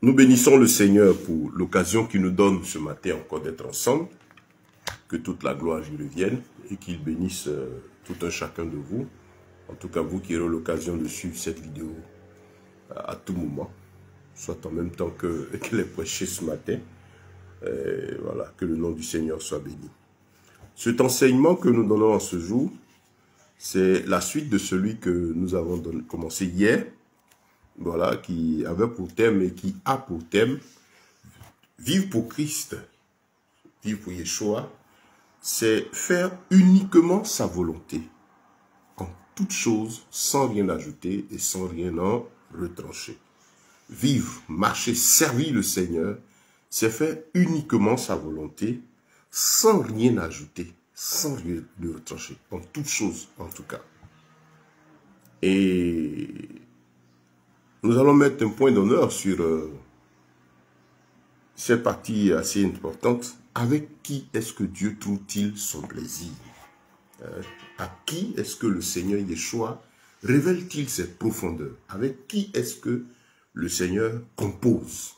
Nous bénissons le Seigneur pour l'occasion qu'il nous donne ce matin encore d'être ensemble. Que toute la gloire lui revienne et qu'il bénisse tout un chacun de vous. En tout cas, vous qui aurez l'occasion de suivre cette vidéo à tout moment, soit en même temps qu'elle est prêchée ce matin. Voilà, que le nom du Seigneur soit béni. Cet enseignement que nous donnons en ce jour, c'est la suite de celui que nous avons commencé hier. Voilà, qui avait pour thème et qui a pour thème vivre pour Christ, vivre pour Yeshua, c'est faire uniquement sa volonté, en toute chose, sans rien ajouter et sans rien en retrancher. Vivre, marcher, servir le Seigneur, c'est faire uniquement sa volonté, sans rien ajouter, sans rien de retrancher, en toute chose en tout cas. Et nous allons mettre un point d'honneur sur cette partie assez importante. Avec qui est-ce que Dieu trouve-t-il son plaisir? À qui est-ce que le Seigneur Yeshua révèle-t-il ses profondeurs? Avec qui est-ce que le Seigneur compose?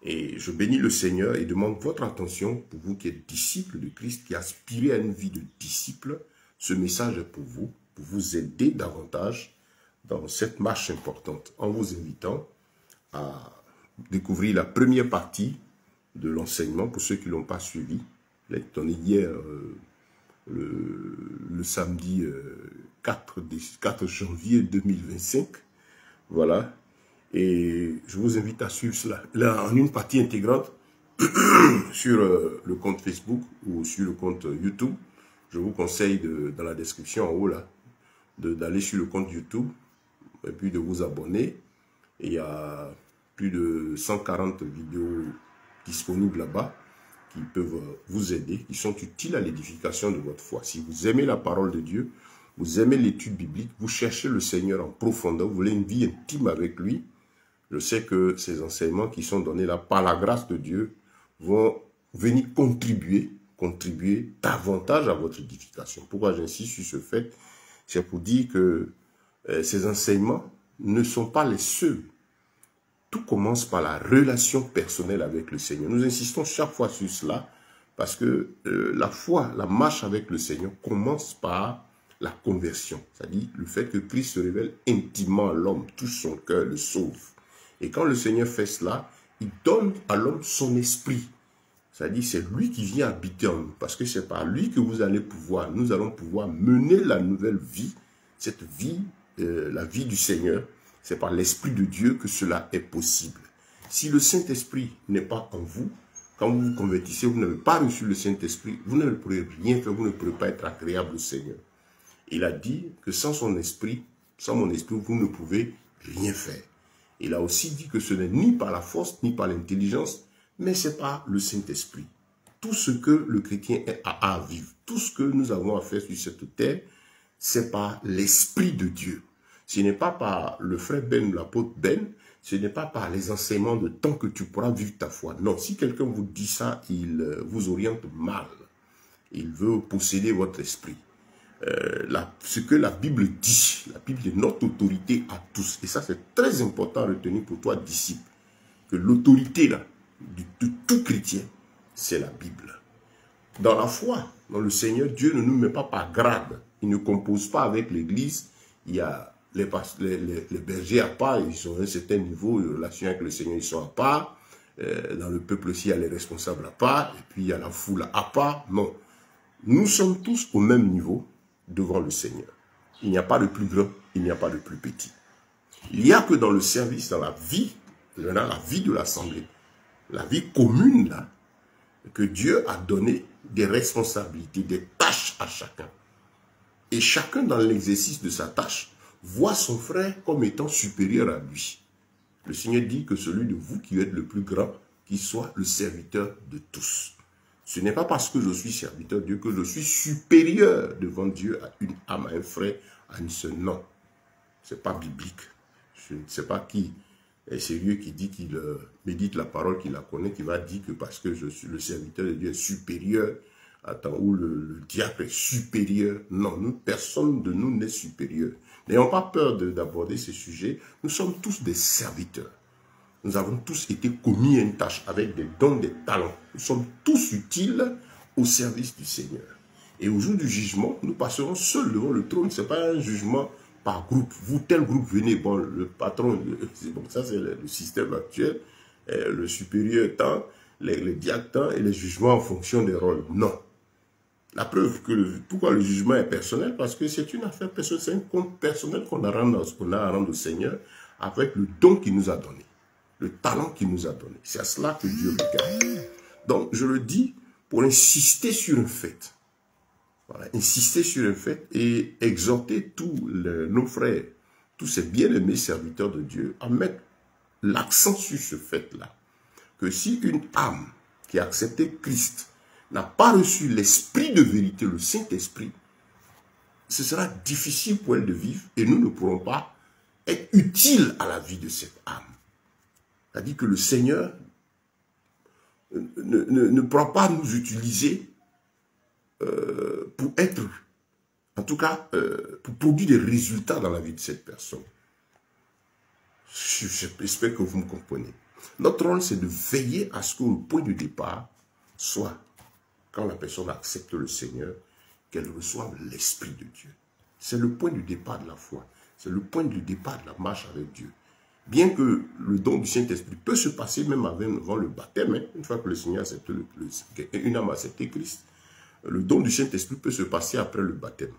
Et je bénis le Seigneur et demande votre attention pour vous qui êtes disciples de Christ, qui aspirez à une vie de disciple. Ce message est pour vous aider davantage dans cette marche importante, en vous invitant à découvrir la première partie de l'enseignement, pour ceux qui ne l'ont pas suivi. Je l'ai donné hier, le samedi 4 janvier 2025. Voilà. Et je vous invite à suivre cela. Là, en une partie intégrante, sur le compte Facebook ou sur le compte YouTube. Je vous conseille, dans la description en haut, là, d'aller sur le compte YouTube et puis de vous abonner. Et il y a plus de 140 vidéos disponibles là-bas qui peuvent vous aider, qui sont utiles à l'édification de votre foi. Si vous aimez la parole de Dieu, vous aimez l'étude biblique, vous cherchez le Seigneur en profondeur, vous voulez une vie intime avec lui, je sais que ces enseignements qui sont donnés là par la grâce de Dieu vont venir contribuer davantage à votre édification. Pourquoi j'insiste sur ce fait? C'est pour dire que ces enseignements ne sont pas les seuls. Tout commence par la relation personnelle avec le Seigneur. Nous insistons chaque fois sur cela parce que la foi, la marche avec le Seigneur commence par la conversion. C'est-à-dire le fait que Christ se révèle intimement à l'homme, touche son cœur, le sauve. Et quand le Seigneur fait cela, il donne à l'homme son esprit. C'est-à-dire c'est lui qui vient habiter en nous. Parce que c'est par lui que nous allons pouvoir mener la nouvelle vie, cette vie, la vie du Seigneur. C'est par l'Esprit de Dieu que cela est possible. Si le Saint-Esprit n'est pas en vous, quand vous vous convertissez, vous n'avez pas reçu le Saint-Esprit, vous ne pourrez rien faire, vous ne pourrez pas être agréable au Seigneur. Il a dit que sans son esprit, sans mon esprit, vous ne pouvez rien faire. Il a aussi dit que ce n'est ni par la force, ni par l'intelligence, mais c'est par le Saint-Esprit. Tout ce que le chrétien a à vivre, tout ce que nous avons à faire sur cette terre, c'est par l'Esprit de Dieu. Ce n'est pas par le frère Ben, l'apôtre Ben, ce n'est pas par les enseignements de tant que tu pourras vivre ta foi. Non, si quelqu'un vous dit ça, il vous oriente mal. Il veut posséder votre esprit. Ce que la Bible dit, la Bible est notre autorité à tous. Et ça, c'est très important à retenir pour toi, disciple. Que l'autorité de tout chrétien, c'est la Bible. Dans la foi, dans le Seigneur, Dieu ne nous met pas par grade. Il ne compose pas avec l'Église. Il y a les bergers à part, ils sont à un certain niveau de relation avec le Seigneur, ils sont à part. Dans le peuple aussi, il y a les responsables à part, et puis il y a la foule à part. Non. Nous sommes tous au même niveau devant le Seigneur. Il n'y a pas de plus grand, il n'y a pas de plus petit. Il n'y a que dans le service, dans la vie de l'assemblée, la vie commune là, que Dieu a donné des responsabilités, des tâches à chacun. Et chacun dans l'exercice de sa tâche voit son frère comme étant supérieur à lui. Le Seigneur dit que celui de vous qui êtes le plus grand, qu'il soit le serviteur de tous. Ce n'est pas parce que je suis serviteur de Dieu que je suis supérieur devant Dieu à une âme, à un frère, à une sœur. Non, ce n'est pas biblique. Je ne sais pas qui est sérieux qui dit qu'il médite la parole, qu'il la connaît, qui va dire que parce que je suis le serviteur de Dieu est supérieur, ou le diable est supérieur. Non, personne de nous n'est supérieur. N'ayons pas peur d'aborder ce sujet. Nous sommes tous des serviteurs. nous avons tous été commis à une tâche avec des dons, des talents. Nous sommes tous utiles au service du Seigneur. Et au jour du jugement, nous passerons seuls devant le trône. Ce n'est pas un jugement par groupe. Vous, tel groupe, venez. Bon, le patron, bon, ça c'est le système actuel. Le supérieur tant, les diacres tant, et les jugements en fonction des rôles. Non. La preuve que pourquoi le jugement est personnel, parce que c'est une affaire personnelle, c'est un compte personnel qu'on a à rendre au Seigneur avec le don qu'il nous a donné, le talent qu'il nous a donné. C'est à cela que Dieu regarde. Donc, je le dis pour insister sur un fait. Voilà, insister sur un fait et exhorter tous nos frères, tous ces bien-aimés serviteurs de Dieu à mettre l'accent sur ce fait-là. Que si une âme qui a accepté Christ n'a pas reçu l'esprit de vérité, le Saint-Esprit, ce sera difficile pour elle de vivre et nous ne pourrons pas être utiles à la vie de cette âme. C'est-à-dire que le Seigneur ne pourra pas nous utiliser pour être, en tout cas, pour produire des résultats dans la vie de cette personne. J'espère que vous me comprenez. Notre rôle, c'est de veiller à ce que le point de départ soit, quand la personne accepte le Seigneur, qu'elle reçoive l'Esprit de Dieu. C'est le point de départ de la foi. C'est le point de départ de la marche avec Dieu. Bien que le don du Saint-Esprit peut se passer même avant le baptême, hein, une fois que le Seigneur accepte une âme a accepté Christ, le don du Saint-Esprit peut se passer après le baptême.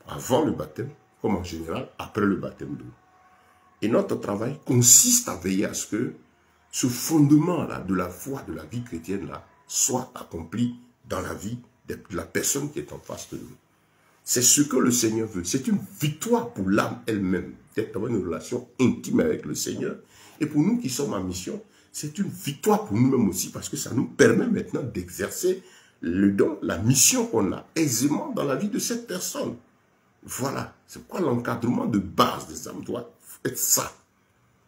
Avant le baptême, comme en général, après le baptême d'eau. Et notre travail consiste à veiller à ce que ce fondement-là de la foi, de la vie chrétienne-là, soit accompli dans la vie de la personne qui est en face de nous. C'est ce que le Seigneur veut. C'est une victoire pour l'âme elle-même, d'être dans une relation intime avec le Seigneur. Et pour nous qui sommes en mission, c'est une victoire pour nous-mêmes aussi, parce que ça nous permet maintenant d'exercer le don, la mission qu'on a aisément dans la vie de cette personne. Voilà, c'est quoi l'encadrement de base des âmes doit être ça.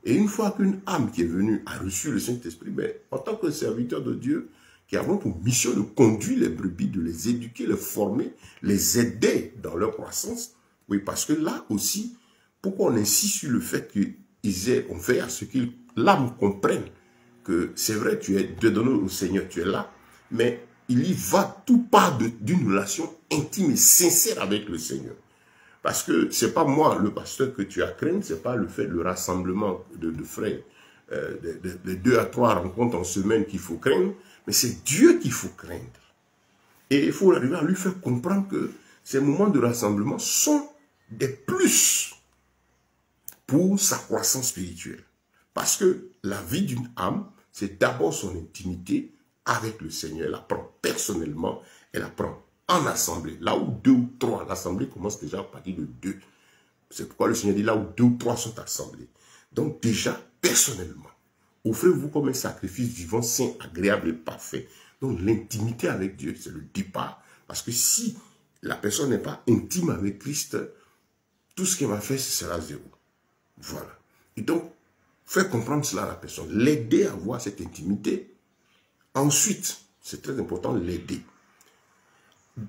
Et une fois qu'une âme qui est venue a reçu le Saint-Esprit, ben, en tant que serviteur de Dieu, qui avons pour mission de conduire les brebis, de les éduquer, les former, les aider dans leur croissance. Oui, parce que là aussi, pourquoi on insiste sur le fait qu'on veille à ce que l'âme comprenne que c'est vrai, tu es donné au Seigneur, tu es là, mais il y va tout part d'une relation intime et sincère avec le Seigneur. Parce que ce n'est pas moi, le pasteur, que tu as craint, ce n'est pas le fait, le rassemblement de frères, de 2 à 3 rencontres en semaine qu'il faut craindre, mais c'est Dieu qu'il faut craindre. Et il faut arriver à lui faire comprendre que ces moments de rassemblement sont des plus pour sa croissance spirituelle. Parce que la vie d'une âme, c'est d'abord son intimité avec le Seigneur. Elle apprend personnellement, elle apprend en assemblée. Là où 2 ou 3, l'assemblée commence déjà à partir de 2. C'est pourquoi le Seigneur dit là où 2 ou 3 sont assemblés. Donc déjà, personnellement, offrez-vous comme un sacrifice vivant, saint, agréable et parfait. Donc l'intimité avec Dieu, c'est le départ. Parce que si la personne n'est pas intime avec Christ, tout ce qu'elle va faire, ce sera zéro. Voilà. Et donc, faire comprendre cela à la personne, l'aider à avoir cette intimité. Ensuite, c'est très important, l'aider.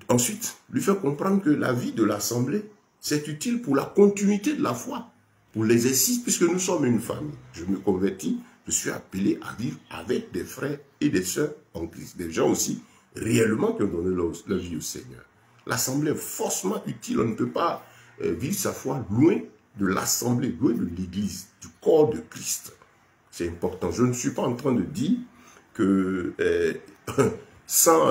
Ensuite, lui faire comprendre que la vie de l'assemblée, c'est utile pour la continuité de la foi, pour l'exercice, puisque nous sommes une famille. Je me convertis, je suis appelé à vivre avec des frères et des sœurs en Christ. Des gens aussi réellement qui ont donné leur vie au Seigneur. L'assemblée est forcément utile. On ne peut pas vivre sa foi loin de l'assemblée, loin de l'église, du corps de Christ. C'est important. Je ne suis pas en train de dire que sans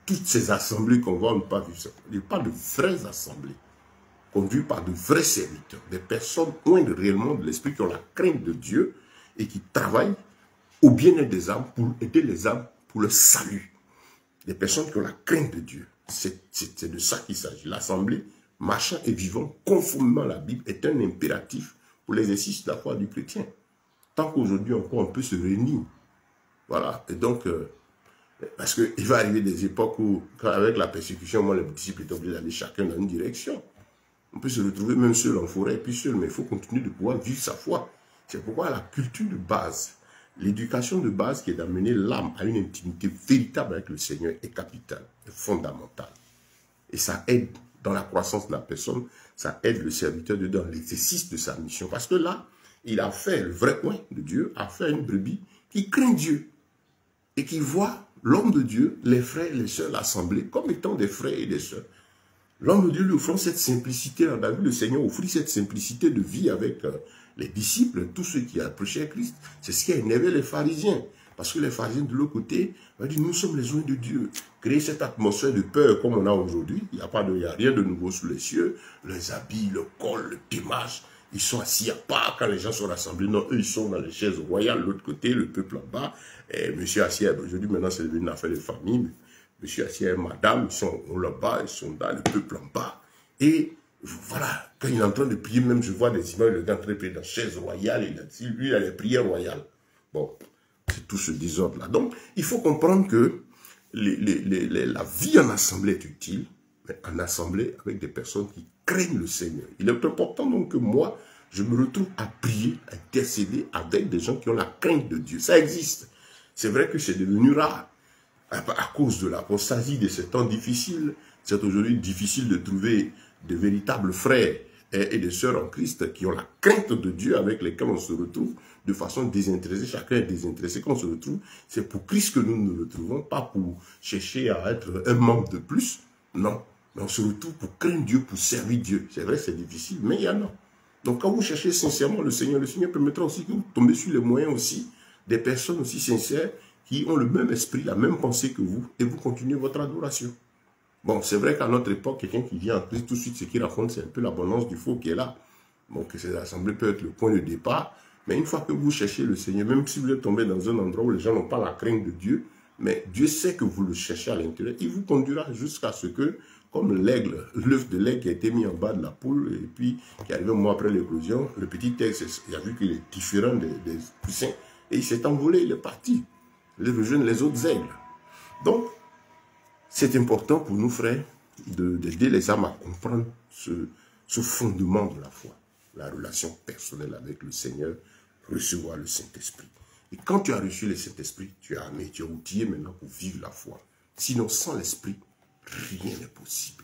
toutes ces assemblées qu'on voit, on ne peut pas vivre ça. Il n'y a pas de vraies assemblées conduites par de vrais serviteurs, des personnes loin réellement de l'esprit, qui ont la crainte de Dieu et qui travaillent au bien-être des âmes, pour aider les âmes pour le salut. Des personnes qui ont la crainte de Dieu. C'est de ça qu'il s'agit. L'assemblée, marchant et vivant conformément à la Bible, est un impératif pour l'exercice de la foi du chrétien. Tant qu'aujourd'hui encore on peut se réunir. Voilà. Et donc, parce qu'il va arriver des époques où, avec la persécution, moi, les disciples étaient obligés d'aller chacun dans une direction. On peut se retrouver même seul en forêt, et puis seul, mais il faut continuer de pouvoir vivre sa foi. C'est pourquoi la culture de base, l'éducation de base qui est d'amener l'âme à une intimité véritable avec le Seigneur est capitale, est fondamentale. Et ça aide dans la croissance de la personne, ça aide le serviteur dans l'exercice de sa mission. Parce que là, Il a fait le vrai coin de Dieu, a fait une brebis qui craint Dieu et qui voit l'homme de Dieu, les frères et les sœurs, l'assemblée comme étant des frères et des sœurs. L'homme de Dieu lui offrant cette simplicité, on a vu le Seigneur offrir cette simplicité de vie avec les disciples, tous ceux qui approchaient Christ. C'est ce qui a énervé les pharisiens. Parce que les pharisiens de l'autre côté ont dit, nous sommes les oints de Dieu. Créer cette atmosphère de peur comme on a aujourd'hui, il n'y a rien de nouveau sous les cieux. Les habits, le col, le témage, ils sont assis à part quand les gens sont rassemblés. Non, eux, ils sont dans les chaises royales, de l'autre côté, le peuple en bas. Et monsieur assis, aujourd'hui, maintenant, c'est devenu une affaire de famille. Monsieur assis et madame, ils sont là-bas, ils sont dans le peuple en bas. Et voilà, quand il est en train de prier, même je vois des images, le gars en train de prier dans la chaise royale, lui, il a les prières royales. Bon, c'est tout ce désordre-là. Donc, il faut comprendre que la vie en assemblée est utile, mais en assemblée avec des personnes qui craignent le Seigneur. Il est important donc que moi, je me retrouve à prier, à intercéder avec des gens qui ont la crainte de Dieu. Ça existe. C'est vrai que c'est devenu rare. À cause de l'apostasie de ces temps difficiles, c'est aujourd'hui difficile de trouver de véritables frères et des sœurs en Christ qui ont la crainte de Dieu avec lesquels on se retrouve de façon désintéressée. Chacun est désintéressé. Quand on se retrouve, c'est pour Christ que nous nous retrouvons, pas pour chercher à être un membre de plus. Non, mais on se retrouve pour craindre Dieu, pour servir Dieu. C'est vrai, c'est difficile, mais il y en a. Donc quand vous cherchez sincèrement le Seigneur permettra aussi que vous tombez sur les moyens aussi, des personnes aussi sincères qui ont le même esprit, la même pensée que vous, et vous continuez votre adoration. Bon, c'est vrai qu'à notre époque, quelqu'un qui vient en Christ, tout de suite, ce qu'il raconte, c'est un peu l'abondance du faux qui est là. Donc, ces assemblées peuvent être le point de départ, mais une fois que vous cherchez le Seigneur, même si vous êtes tombé dans un endroit où les gens n'ont pas la crainte de Dieu, mais Dieu sait que vous le cherchez à l'intérieur, il vous conduira jusqu'à ce que, comme l'aigle, l'œuf de l'aigle qui a été mis en bas de la poule, et puis qui est arrivé un mois après l'éclosion, le petit aigle, il a vu qu'il est différent des poussins, et il s'est envolé, il est parti. Les rejoindre les autres aigles. Donc, c'est important pour nous, frères, d'aider les âmes à comprendre ce fondement de la foi, la relation personnelle avec le Seigneur, recevoir le Saint-Esprit. Et quand tu as reçu le Saint-Esprit, tu es outillé maintenant pour vivre la foi. Sinon, sans l'Esprit, rien n'est possible.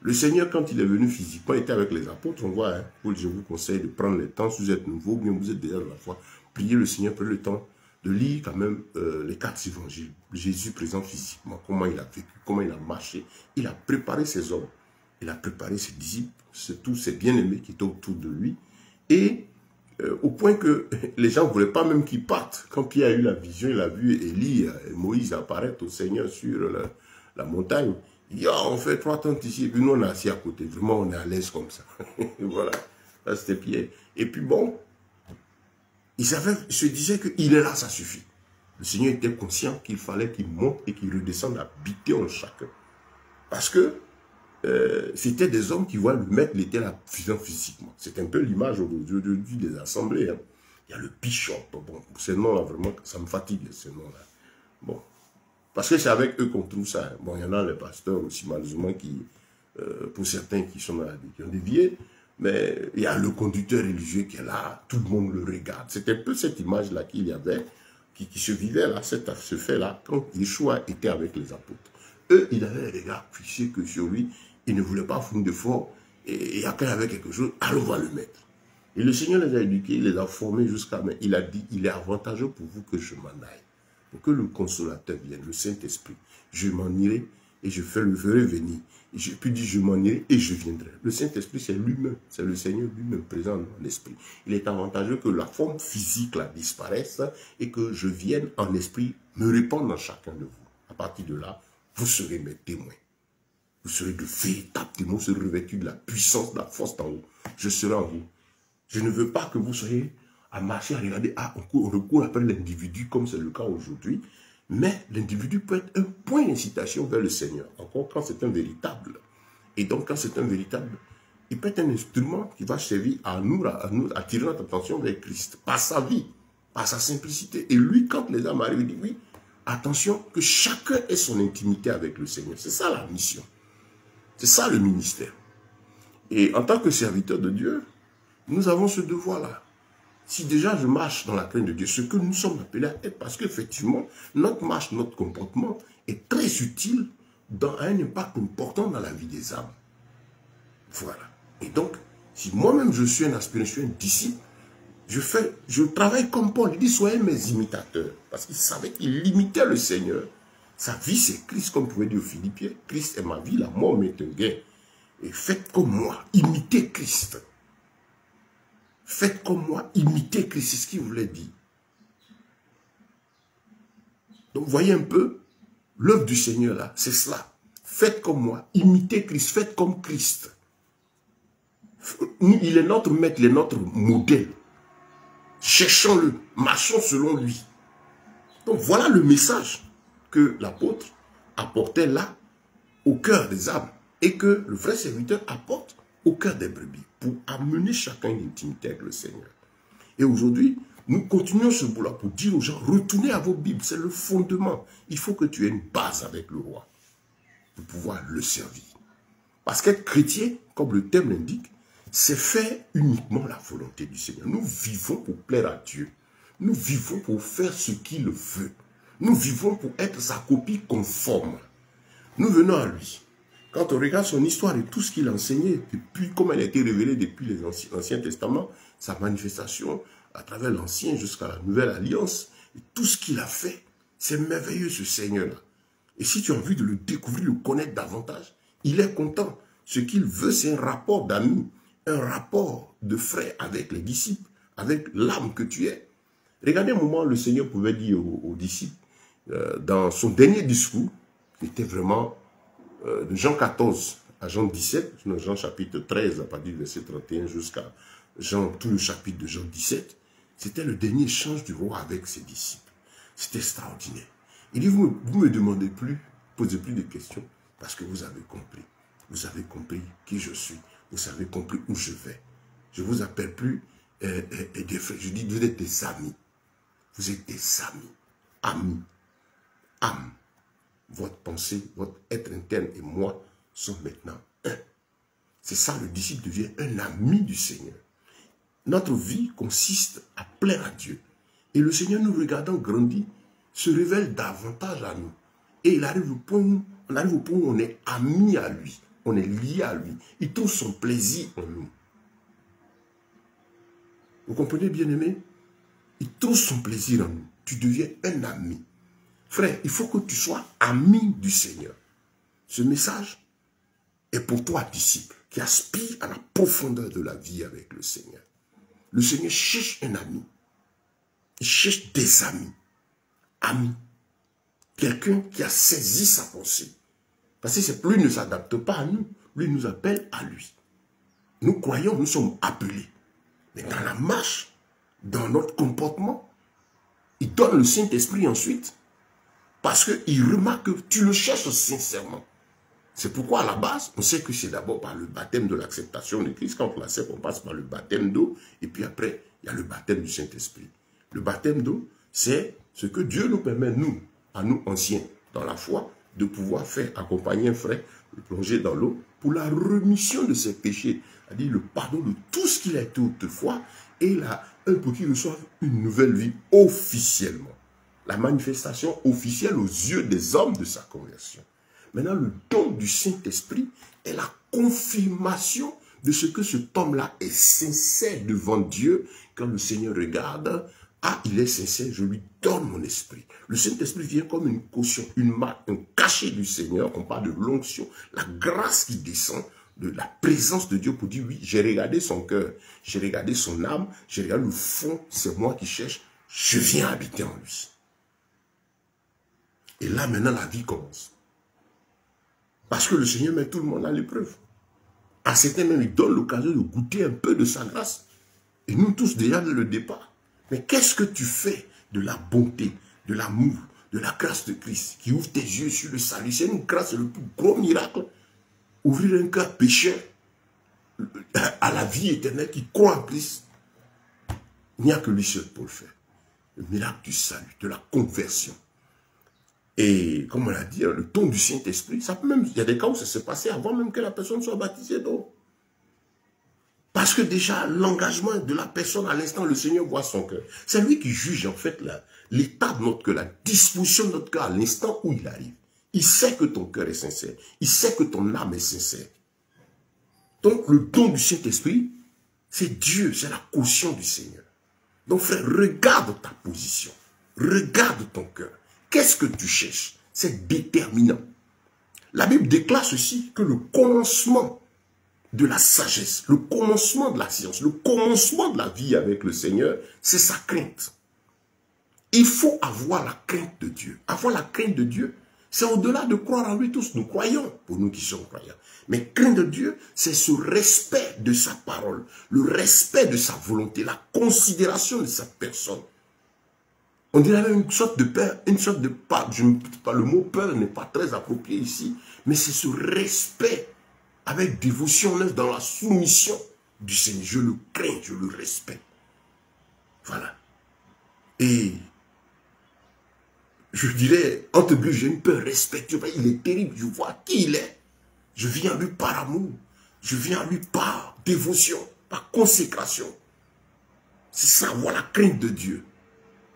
Le Seigneur, quand il est venu physiquement, était avec les apôtres. On voit, hein, je vous conseille de prendre le temps, si vous êtes nouveau, bien vous êtes déjà dans la foi, priez le Seigneur, prenez le temps de lire quand même les 4 évangiles. Jésus présent physiquement, comment il a vécu, comment il a marché. Il a préparé ses hommes, il a préparé ses disciples, tous ses bien-aimés qui étaient autour de lui. Et au point que les gens ne voulaient pas même qu'il parte. Quand Pierre a eu la vision, il a vu Élie et Moïse apparaître au Seigneur sur la montagne. Il dit, oh, on fait 3 tentes ici, et puis nous on est assis à côté. Vraiment, on est à l'aise comme ça. Voilà, là c'était Pierre. Et puis bon, il se disait qu'il est là, ça suffit. Le Seigneur était conscient qu'il fallait qu'il monte et qu'il redescende habiter en chacun. Parce que c'était des hommes qui voient le maître, il était là physiquement. C'est un peu l'image aujourd'hui des assemblées. Hein. Il y a le bishop. Bon, ces noms-là, vraiment, ça me fatigue, ces noms-là. Bon. Parce que c'est avec eux qu'on trouve ça. Hein. Bon, il y en a les pasteurs aussi, malheureusement, qui, pour certains qui sont dans la vie, qui ont dévié. Mais il y a le conducteur religieux qui est là, tout le monde le regarde. C'est un peu cette image-là qu'il y avait, qui se vivait là, ce fait-là, quand Yeshua était avec les apôtres. Eux, ils avaient les regards fixés que sur lui, ils ne voulaient pas fondre d'efforts, et après il y avait quelque chose, allons voir le maître. Et le Seigneur les a éduqués, il les a formés jusqu'à maintenant. Il a dit, il est avantageux pour vous que je m'en aille. Pour que le consolateur vienne, le Saint-Esprit. Je m'en irai et je le ferai venir. Et je puis dire, je m'en irai et je viendrai. Le Saint-Esprit, c'est lui-même, c'est le Seigneur lui-même présent dans l'esprit. Il est avantageux que la forme physique là disparaisse et que je vienne en esprit me répandre dans chacun de vous. À partir de là, vous serez mes témoins. Vous serez de véritables témoins, vous serez revêtus de la puissance, de la force d'en haut. Je serai en vous. Je ne veux pas que vous soyez à marcher, à regarder, on recourt après l'individu comme c'est le cas aujourd'hui. Mais l'individu peut être un point d'incitation vers le Seigneur, encore quand c'est un véritable. Et donc, quand c'est un véritable, il peut être un instrument qui va servir à nous attirer notre attention vers Christ, par sa vie, par sa simplicité. Et lui, quand les âmes arrivent, il dit, oui, attention, que chacun ait son intimité avec le Seigneur. C'est ça la mission. C'est ça le ministère. Et en tant que serviteur de Dieu, nous avons ce devoir-là. Si déjà je marche dans la crainte de Dieu, ce que nous sommes appelés à être, parce qu'effectivement, notre marche, notre comportement est très utile, a un impact important dans la vie des âmes. Voilà. Et donc, si moi-même je suis un aspirant, je suis un disciple, Je travaille comme Paul. Il dit, soyez mes imitateurs. Parce qu'il savait qu'il imitait le Seigneur. Sa vie, c'est Christ, comme pouvait dire aux Philippiens. Christ est ma vie, la mort m'est un gain. Et faites comme moi, imitez Christ. Faites comme moi, imitez Christ. C'est ce qu'il voulait dire. Donc, voyez un peu, l'œuvre du Seigneur, là, c'est cela. Faites comme moi, imitez Christ, faites comme Christ. Il est notre maître, il est notre modèle. Cherchons-le, marchons selon lui. Donc, voilà le message que l'apôtre apportait là, au cœur des âmes, et que le vrai serviteur apporte au cœur des brebis, pour amener chacun une intimité avec le Seigneur. Et aujourd'hui, nous continuons ce boulot pour dire aux gens, retournez à vos Bibles, c'est le fondement. Il faut que tu aies une base avec le roi pour pouvoir le servir. Parce qu'être chrétien, comme le thème l'indique, c'est faire uniquement la volonté du Seigneur. Nous vivons pour plaire à Dieu. Nous vivons pour faire ce qu'il veut. Nous vivons pour être sa copie conforme. Nous venons à lui. Quand on regarde son histoire et tout ce qu'il a enseigné, depuis comme elle a été révélée depuis l'Ancien Testament, sa manifestation à travers l'Ancien jusqu'à la Nouvelle Alliance, et tout ce qu'il a fait, c'est merveilleux ce Seigneur-là. Et si tu as envie de le découvrir, le connaître davantage, il est content. Ce qu'il veut, c'est un rapport d'amis, un rapport de frère avec les disciples, avec l'âme que tu es. Regardez un moment, le Seigneur pouvait dire aux disciples, dans son dernier discours, qui était vraiment de Jean 14 à Jean 17, Jean chapitre 13 à partir du verset 31 jusqu'à tout le chapitre de Jean 17, c'était le dernier échange du roi avec ses disciples. C'était extraordinaire. Il dit, vous me demandez plus, posez plus de questions, parce que vous avez compris. Vous avez compris qui je suis. Vous avez compris où je vais. Je ne vous appelle plus des frères. Je dis, vous êtes des amis. Vous êtes des amis. Amis. Âme. Votre pensée, votre être interne et moi sont maintenant un. C'est ça, le disciple devient un ami du Seigneur. Notre vie consiste à plaire à Dieu. Et le Seigneur, nous regardant grandir, se révèle davantage à nous. Et il arrive au point où, on est amis à lui. On est lié à lui. Il trouve son plaisir en nous. Vous comprenez, bien-aimé? Il trouve son plaisir en nous. Tu deviens un ami. Frère, il faut que tu sois ami du Seigneur. Ce message est pour toi, disciple, qui aspire à la profondeur de la vie avec le Seigneur. Le Seigneur cherche un ami. Il cherche des amis. Amis. Quelqu'un qui a saisi sa pensée. Parce que lui ne s'adapte pas à nous. Lui nous appelle à lui. Nous croyons, nous sommes appelés. Mais dans la marche, dans notre comportement, il donne le Saint-Esprit ensuite. Parce qu'il remarque que tu le cherches sincèrement. C'est pourquoi à la base, on sait que c'est d'abord par le baptême de l'acceptation de Christ. Quand on l'accepte, on passe par le baptême d'eau. Et puis après, il y a le baptême du Saint-Esprit. Le baptême d'eau, c'est ce que Dieu nous permet, nous, à nous anciens, dans la foi, de pouvoir faire accompagner un frère, le plonger dans l'eau, pour la remission de ses péchés. C'est-à-dire le pardon de tout ce qu'il a été autrefois. Et là, pour qu'il reçoive une nouvelle vie officiellement. La manifestation officielle aux yeux des hommes de sa conversion. Maintenant, le don du Saint-Esprit est la confirmation de ce que cet homme-là est sincère devant Dieu. Quand le Seigneur regarde, ah, il est sincère, je lui donne mon esprit. Le Saint-Esprit vient comme une caution, une marque, un cachet du Seigneur. On parle de l'onction, la grâce qui descend de la présence de Dieu pour dire, oui, j'ai regardé son cœur, j'ai regardé son âme, j'ai regardé le fond, c'est moi qui cherche, je viens habiter en lui. Et là, maintenant, la vie commence. Parce que le Seigneur met tout le monde à l'épreuve. À certains même, il donne l'occasion de goûter un peu de sa grâce. Et nous tous, déjà, dès le départ. Mais qu'est-ce que tu fais de la bonté, de l'amour, de la grâce de Christ qui ouvre tes yeux sur le salut? C'est une grâce, le plus gros miracle. Ouvrir un cœur pécheur à la vie éternelle qui croit en Christ. Il n'y a que lui seul pour le faire. Le miracle du salut, de la conversion. Et comme on l'a dit, le don du Saint-Esprit, ça peut même, il y a des cas où ça s'est passé avant même que la personne soit baptisée d'eau. Parce que déjà, l'engagement de la personne, à l'instant, le Seigneur voit son cœur. C'est lui qui juge en fait l'état de notre cœur, la disposition de notre cœur à l'instant où il arrive. Il sait que ton cœur est sincère. Il sait que ton âme est sincère. Donc, le don du Saint-Esprit, c'est Dieu, c'est la caution du Seigneur. Donc frère, regarde ta position. Regarde ton cœur. Qu'est-ce que tu cherches? C'est déterminant. La Bible déclare ceci, que le commencement de la sagesse, le commencement de la science, le commencement de la vie avec le Seigneur, c'est sa crainte. Il faut avoir la crainte de Dieu. Avoir la crainte de Dieu, c'est au-delà de croire en lui tous. Nous croyons, pour nous qui sommes croyants. Mais crainte de Dieu, c'est ce respect de sa parole, le respect de sa volonté, la considération de sa personne. On dirait même une sorte de peur, une sorte de pas. Le mot peur n'est pas très approprié ici, mais c'est ce respect avec dévotion dans la soumission du Seigneur. Je le crains, je le respecte. Voilà. Et je dirais, entre deux, j'ai une peur respectueuse. Il est terrible, je vois qui il est. Je viens à lui par amour. Je viens à lui par dévotion, par consécration. C'est ça, voilà la crainte de Dieu.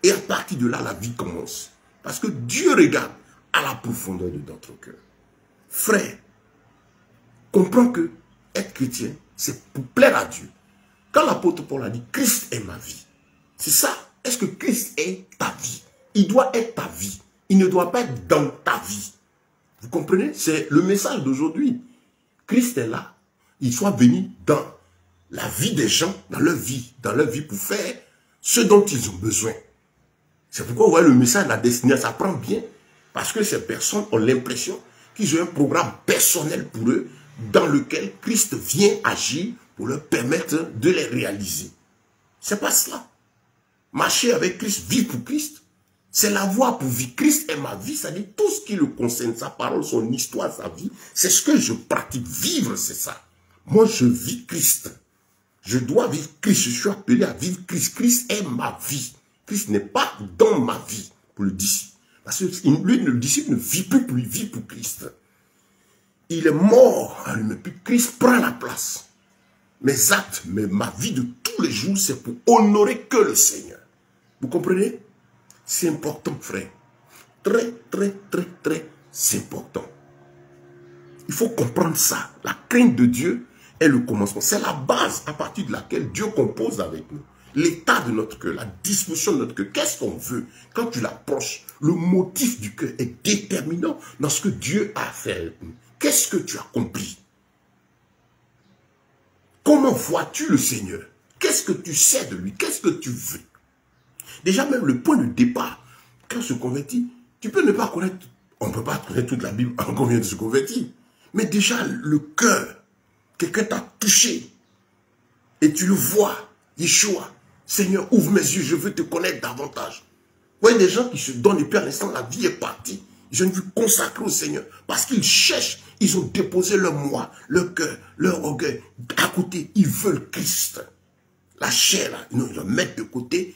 Et à partir de là, la vie commence. Parce que Dieu regarde à la profondeur de notre cœur. Frère, comprends que être chrétien, c'est pour plaire à Dieu. Quand l'apôtre Paul a dit, Christ est ma vie. C'est ça. Est-ce que Christ est ta vie? Il doit être ta vie. Il ne doit pas être dans ta vie. Vous comprenez? C'est le message d'aujourd'hui. Christ est là. Il soit venu dans la vie des gens, dans leur vie pour faire ce dont ils ont besoin. C'est pourquoi vous voyez le message de la destinée, ça prend bien. Parce que ces personnes ont l'impression qu'ils ont un programme personnel pour eux, dans lequel Christ vient agir pour leur permettre de les réaliser. C'est pas cela. Marcher avec Christ, vivre pour Christ, c'est la voie pour vivre. Christ est ma vie, c'est-à-dire tout ce qui le concerne, sa parole, son histoire, sa vie, c'est ce que je pratique. Vivre, c'est ça. Moi, je vis Christ. Je dois vivre Christ. Je suis appelé à vivre Christ. Christ est ma vie. Christ n'est pas dans ma vie pour le disciple. Parce que lui, le disciple ne vit plus pour lui, vit pour Christ. Il est mort à lui-même. Puis Christ prend la place. Mes actes, mais ma vie de tous les jours, c'est pour honorer que le Seigneur. Vous comprenez? C'est important, frère. Très, très, très, très important. Il faut comprendre ça. La crainte de Dieu est le commencement. C'est la base à partir de laquelle Dieu compose avec nous. L'état de notre cœur, la disposition de notre cœur. Qu'est-ce qu'on veut? Quand tu l'approches, le motif du cœur est déterminant dans ce que Dieu a fait avec nous. Qu'est-ce que tu accomplis? Comment vois-tu le Seigneur? Qu'est-ce que tu sais de lui? Qu'est-ce que tu veux? Déjà même le point de départ, quand on se convertit, tu peux ne pas connaître, on ne peut pas connaître toute la Bible quand on vient de se convertir. Mais déjà le cœur, quelqu'un t'a touché et tu le vois, Yeshua, Seigneur, ouvre mes yeux, je veux te connaître davantage. Vous voyez des gens qui se donnent et puis à l'instant la vie est partie. Ils ont vu consacrer au Seigneur parce qu'ils cherchent, ils ont déposé leur moi, leur cœur, leur orgueil à côté. Ils veulent Christ. La chair, là, ils le mettent de côté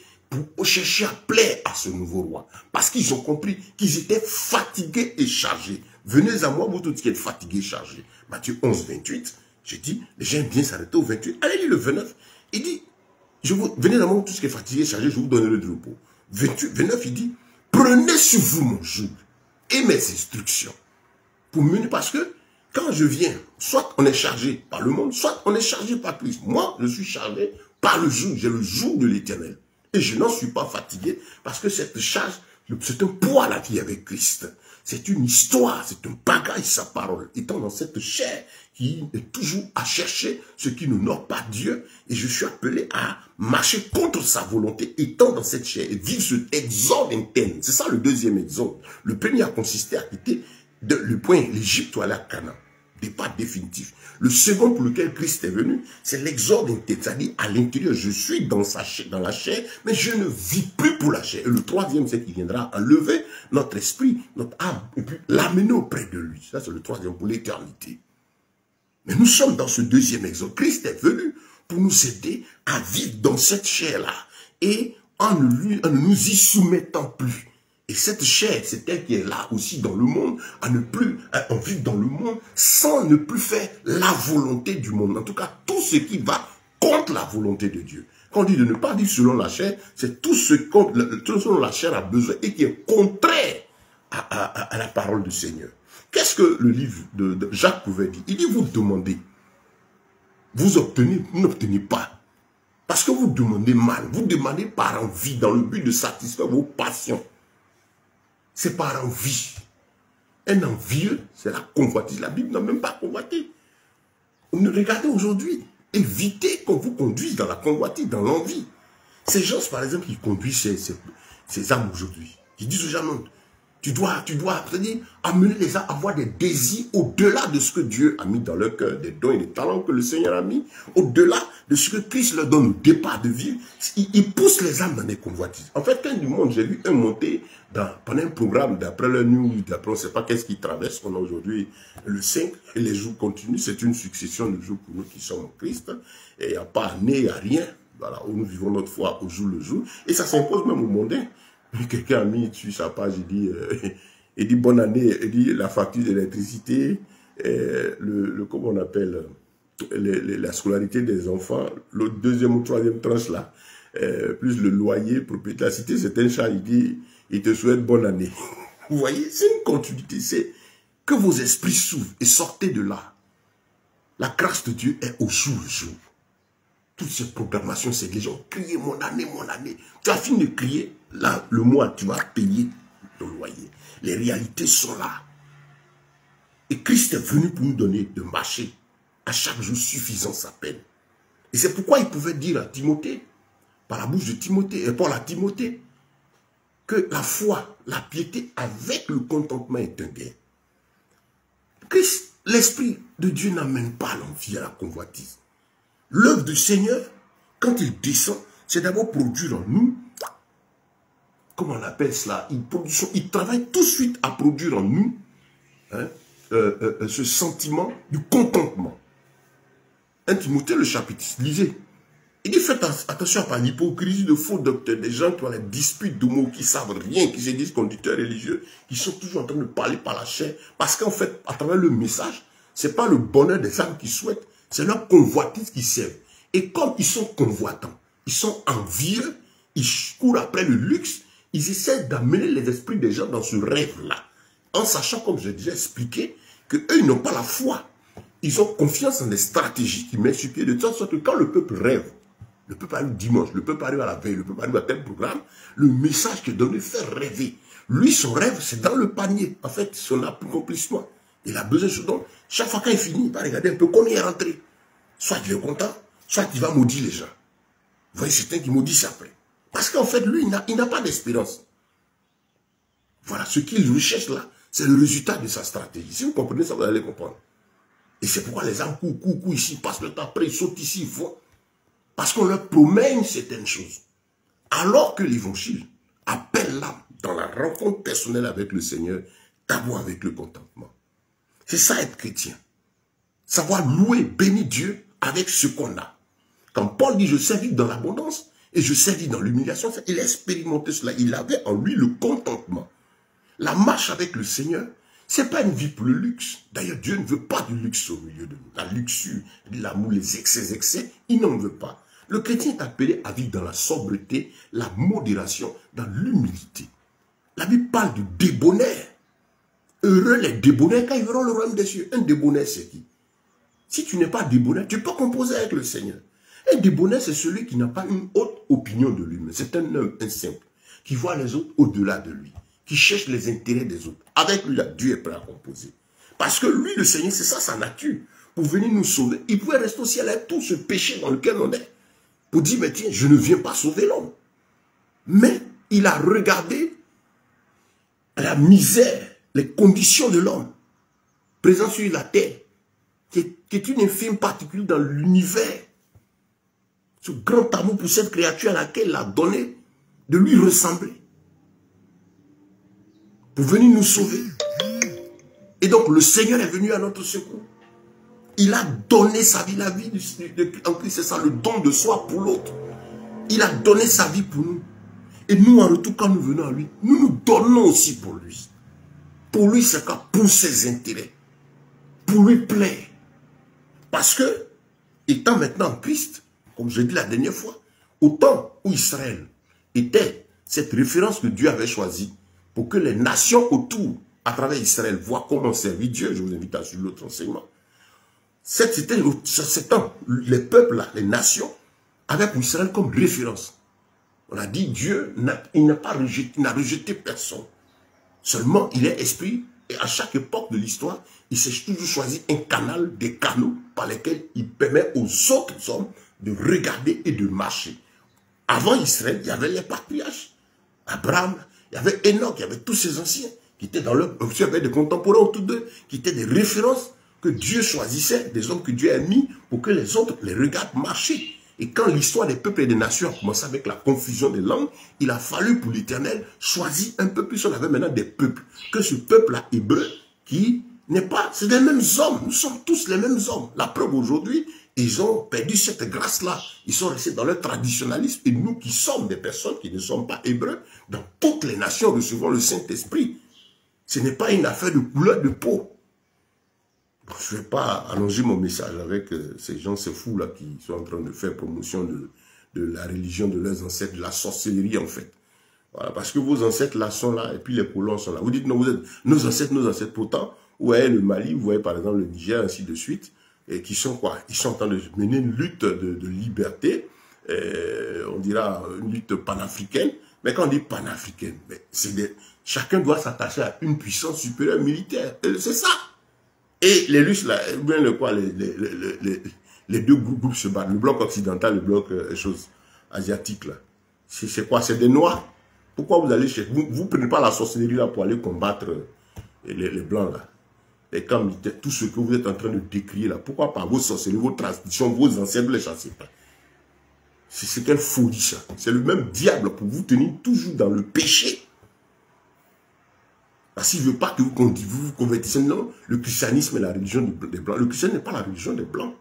pour chercher à plaire à ce nouveau roi. Parce qu'ils ont compris qu'ils étaient fatigués et chargés. Venez à moi, vous tous qui êtes fatigués et chargés. Matthieu 11, 28, j'ai dit, les gens aiment bien s'arrêter au 28. Allez lire le 29. Il dit, venez à moi, vous tous qui êtes fatigués et chargés, je vous donnerai du repos. 29, il dit, prenez sur vous mon joug et mes instructions pour mener, parce que quand je viens, soit on est chargé par le monde, soit on est chargé par Christ. Moi, je suis chargé par le joug, j'ai le joug de l'Éternel. Et je n'en suis pas fatigué parce que cette charge, c'est un poids la vie avec Christ. C'est une histoire, c'est un bagage, sa parole. Étant dans cette chair qui est toujours à chercher ce qui n'honore pas Dieu, et je suis appelé à marcher contre sa volonté, étant dans cette chair, et vivre cet exode interne. C'est ça le deuxième exode. Le premier a consisté à quitter le point l'Égypte ou aller à Canaan. Départ définitif. Le second pour lequel Christ est venu, c'est l'exode interne, c'est-à-dire à l'intérieur, je suis dans la chair, mais je ne vis plus pour la chair. Et le troisième, c'est qu'il viendra enlever notre esprit, notre âme, et puis l'amener auprès de lui. Ça, c'est le troisième pour l'éternité. Mais nous sommes dans ce deuxième exode. Christ est venu pour nous aider à vivre dans cette chair-là et en ne nous y soumettant plus. Et cette chair, c'est elle qui est là aussi dans le monde, à ne plus en vivre dans le monde sans ne plus faire la volonté du monde. En tout cas, tout ce qui va contre la volonté de Dieu. Quand on dit de ne pas vivre selon la chair, c'est tout ce dont la chair a besoin et qui est contraire à la parole du Seigneur. Qu'est-ce que le livre de Jacques pouvait dire? Il dit, vous demandez, vous obtenez, vous n'obtenez pas. Parce que vous demandez mal, vous demandez par envie, dans le but de satisfaire vos passions. C'est par envie. Un envieux, c'est la convoitise. La Bible n'a même pas convoité. Regardez aujourd'hui, évitez qu'on vous conduise dans la convoitise, dans l'envie. Ces gens, par exemple, qui conduisent ces âmes aujourd'hui, qui disent aux gens, non, tu dois c'est-à-dire, amener les gens à avoir des désirs au-delà de ce que Dieu a mis dans leur cœur, des dons et des talents que le Seigneur a mis, au-delà de ce que Christ leur donne au départ de vivre. Il pousse les âmes dans des convoitises. En fait, quand du monde, j'ai vu un monter pendant un programme d'après le news, d'après on ne sait pas qu'est-ce qui traverse. On a aujourd'hui le 5 et les jours continuent. C'est une succession de jours pour nous qui sommes en Christ. Et il n'y a pas année, il n'y a rien. Voilà, où nous vivons notre foi au jour le jour. Et ça s'impose même au mondain. Quelqu'un a mis sur sa page, il dit bonne année, il dit la facture d'électricité, comment on appelle, la scolarité des enfants, le deuxième ou troisième tranche là, plus le loyer, propriété. La cité, c'est un chat, il dit, il te souhaite bonne année. Vous voyez, c'est une continuité, c'est que vos esprits s'ouvrent et sortez de là. La grâce de Dieu est au jour le jour. Toutes ces programmations, c'est les gens crier mon année, mon année. Tu as fini de crier, là, le mois, tu vas payer ton loyer. Les réalités sont là. Et Christ est venu pour nous donner de marcher à chaque jour suffisant sa peine. Et c'est pourquoi il pouvait dire à Timothée, par la bouche de Timothée, et Paul à Timothée, que la foi, la piété avec le contentement est un gain. Christ, l'Esprit de Dieu n'amène pas l'envie à la convoitise. L'œuvre du Seigneur, quand il descend, c'est d'abord produire en nous, comment on appelle cela, il travaille tout de suite à produire en nous ce sentiment du contentement. 1 Timothée, le chapitre 6, lisez. Il dit, faites attention à l'hypocrisie de faux docteurs, des gens qui ont les disputes de mots, qui savent rien, qui se disent conducteurs religieux, qui sont toujours en train de parler par la chair, parce qu'en fait, à travers le message, ce n'est pas le bonheur des âmes qu'ils souhaitent, c'est leur convoitise qui servent. Et comme ils sont convoitants, ils sont envieux, ils courent après le luxe, ils essaient d'amener les esprits des gens dans ce rêve-là. En sachant, comme j'ai déjà expliqué, qu'eux, ils n'ont pas la foi. Ils ont confiance en des stratégies qui mettent sur pied de telle sorte que quand le peuple rêve, le peuple arrive dimanche, le peuple arrive à la veille, le peuple arrive à tel programme, le message qui est donné fait rêver. Lui, son rêve, c'est dans le panier. En fait, son accomplissement. Il a besoin de ce don. Chaque fois qu'il finit, il va regarder un peu comment il est rentré. Soit il est content, soit il va maudire les gens. Vous voyez, certains qui maudissent après. Parce qu'en fait, lui, il n'a pas d'espérance. Voilà, ce qu'il recherche là, c'est le résultat de sa stratégie. Si vous comprenez ça, vous allez comprendre. Et c'est pourquoi les gens courent ici, passent le temps, après ils sautent ici, ils font. Parce qu'on leur promet une certaine chose. Alors que l'évangile appelle l'âme dans la rencontre personnelle avec le Seigneur, d'abord avec le contentement. C'est ça être chrétien. Savoir louer, bénir Dieu avec ce qu'on a. Quand Paul dit je sais vivre dans l'abondance et je sais vivre dans l'humiliation, il a expérimenté cela. Il avait en lui le contentement. La marche avec le Seigneur, ce n'est pas une vie pour le luxe. D'ailleurs, Dieu ne veut pas du luxe au milieu de nous. La luxure, l'amour, les excès, il n'en veut pas. Le chrétien est appelé à vivre dans la sobriété, la modération, dans l'humilité. La Bible parle du débonnaire. Heureux les débonnaires quand ils verront le royaume des cieux. Un débonnaire, c'est qui? Si tu n'es pas débonnaire, tu peux composer avec le Seigneur. Un débonnaire, c'est celui qui n'a pas une haute opinion de lui. Mais c'est un homme, un simple, qui voit les autres au-delà de lui, qui cherche les intérêts des autres. Avec lui, Dieu est prêt à composer. Parce que lui, le Seigneur, c'est ça sa nature. Pour venir nous sauver, il pouvait rester au ciel avec tout ce péché dans lequel on est. Pour dire, mais tiens, je ne viens pas sauver l'homme. Mais il a regardé la misère, les conditions de l'homme, présent sur la terre, qui est une infime particule dans l'univers. Ce grand amour pour cette créature à laquelle il a donné de lui ressembler. Pour venir nous sauver. Et donc le Seigneur est venu à notre secours. Il a donné sa vie, la vie en Christ, c'est ça, le don de soi pour l'autre. Il a donné sa vie pour nous. Et nous, en retour, quand nous venons à lui, nous nous donnons aussi pour lui. Pour lui, c'est quoi? Pour ses intérêts. Pour lui plaire. Parce que, étant maintenant en Christ, comme je l'ai dit la dernière fois, au temps où Israël était cette référence que Dieu avait choisie pour que les nations autour, à travers Israël, voient comment servir Dieu, je vous invite à suivre l'autre enseignement. C'était ce temps, les peuples là, les nations, avec Israël comme référence. On a dit Dieu, il n'a rejeté personne. Seulement, il est esprit. Et à chaque époque de l'histoire, il s'est toujours choisi un canal, des canaux par lesquels il permet aux autres hommes de regarder et de marcher. Avant Israël, il y avait les patriarches. Abraham, il y avait Enoch, il y avait tous ces anciens qui étaient dans leur... Il y avait des contemporains autour d'eux, qui étaient des références que Dieu choisissait, des hommes que Dieu a mis pour que les autres les regardent marcher. Et quand l'histoire des peuples et des nations a commencé avec la confusion des langues, il a fallu pour l'Éternel choisir un peu plus. On avait maintenant des peuples. Que ce peuple-là hébreu, qui n'est pas... C'est les mêmes hommes. Nous sommes tous les mêmes hommes. La preuve aujourd'hui, ils ont perdu cette grâce-là. Ils sont restés dans leur traditionnalisme. Et nous qui sommes des personnes qui ne sommes pas hébreux, dans toutes les nations recevons le Saint-Esprit. Ce n'est pas une affaire de couleur de peau. Bon, je ne vais pas allonger mon message avec ces gens, ces fous-là qui sont en train de faire promotion de la religion de leurs ancêtres, de la sorcellerie en fait. Voilà, parce que vos ancêtres là sont là et puis les colons sont là. Vous dites non, vous êtes nos ancêtres. Pourtant, vous voyez le Mali, vous voyez par exemple le Niger, ainsi de suite, et qui sont quoi? Ils sont en train de mener une lutte de liberté, on dira une lutte panafricaine. Mais quand on dit panafricaine, chacun doit s'attacher à une puissance supérieure militaire. C'est ça. Et les Russes, là, bien les deux groupes se battent. Le bloc occidental, le bloc asiatique, là. C'est quoi? C'est des Noirs. Pourquoi vous allez chez... Vous ne prenez pas la sorcellerie là pour aller combattre les Blancs, là. Les camps militaires, tout ce que vous êtes en train de décrire, là. Pourquoi pas vos sorcelleries, vos traditions, vos ancêtres, ne les chassez pas? C'est quelle folie, ça. C'est le même diable pour vous tenir toujours dans le péché. Parce qu'il ne veut pas que vous vous convertissiez. Non, le christianisme est la religion des Blancs. Le christianisme n'est pas la religion des Blancs.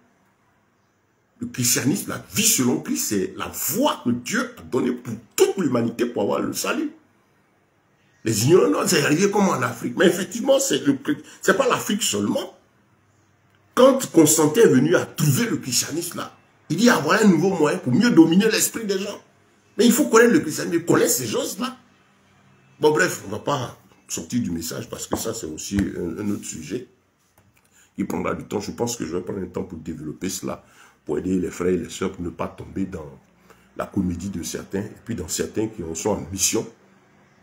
Le christianisme, la vie selon Christ, c'est la voie que Dieu a donnée pour toute l'humanité pour avoir le salut. Les ignorants, non, c'est arrivé comme en Afrique. Mais effectivement, c'est pas l'Afrique seulement. Quand Constantin est venu à trouver le christianisme là, il dit avoir un nouveau moyen pour mieux dominer l'esprit des gens. Mais il faut connaître le christianisme, connaître ces choses-là. Bon, bref, on ne va pas sortir du message parce que ça, c'est aussi un autre sujet qui prendra du temps. Je pense que je vais prendre un temps pour développer cela, pour aider les frères et les sœurs pour ne pas tomber dans la comédie de certains, et puis dans certains qui sont en mission.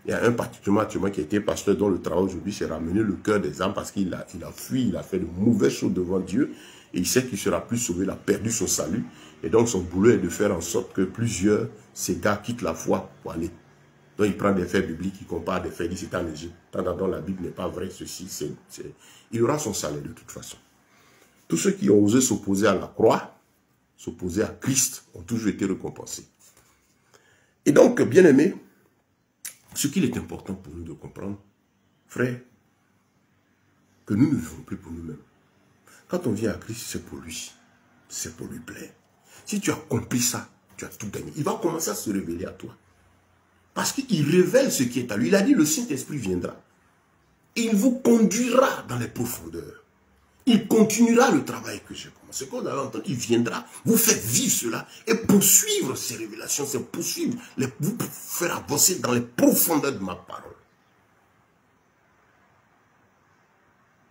Il y a un particulièrement qui a été pasteur dont le travail aujourd'hui c'est ramener le cœur des âmes parce qu'il a fui, il a fait de mauvaises choses devant Dieu et il sait qu'il ne sera plus sauvé, il a perdu son salut. Et donc son boulot est de faire en sorte que plusieurs gars quittent la foi pour aller. Donc il prend des faits bibliques, il compare des faits, il dit c'est en Égypte. Tant la Bible n'est pas vraie, ceci, il aura son salaire de toute façon. Tous ceux qui ont osé s'opposer à la croix, s'opposer à Christ, ont toujours été récompensés. Et donc, bien aimés, ce qu'il est important pour nous de comprendre, frère, que nous ne vivons plus pour nous-mêmes. Quand on vient à Christ, c'est pour lui. C'est pour lui plaire. Si tu as compris ça, tu as tout gagné. Il va commencer à se révéler à toi. Parce qu'il révèle ce qui est à lui. Il a dit, le Saint-Esprit viendra. Et il vous conduira dans les profondeurs. Il continuera le travail que j'ai commencé. Quand on a entendu, il viendra vous faire vivre cela et poursuivre ces révélations, c'est poursuivre, vous faire avancer dans les profondeurs de ma parole.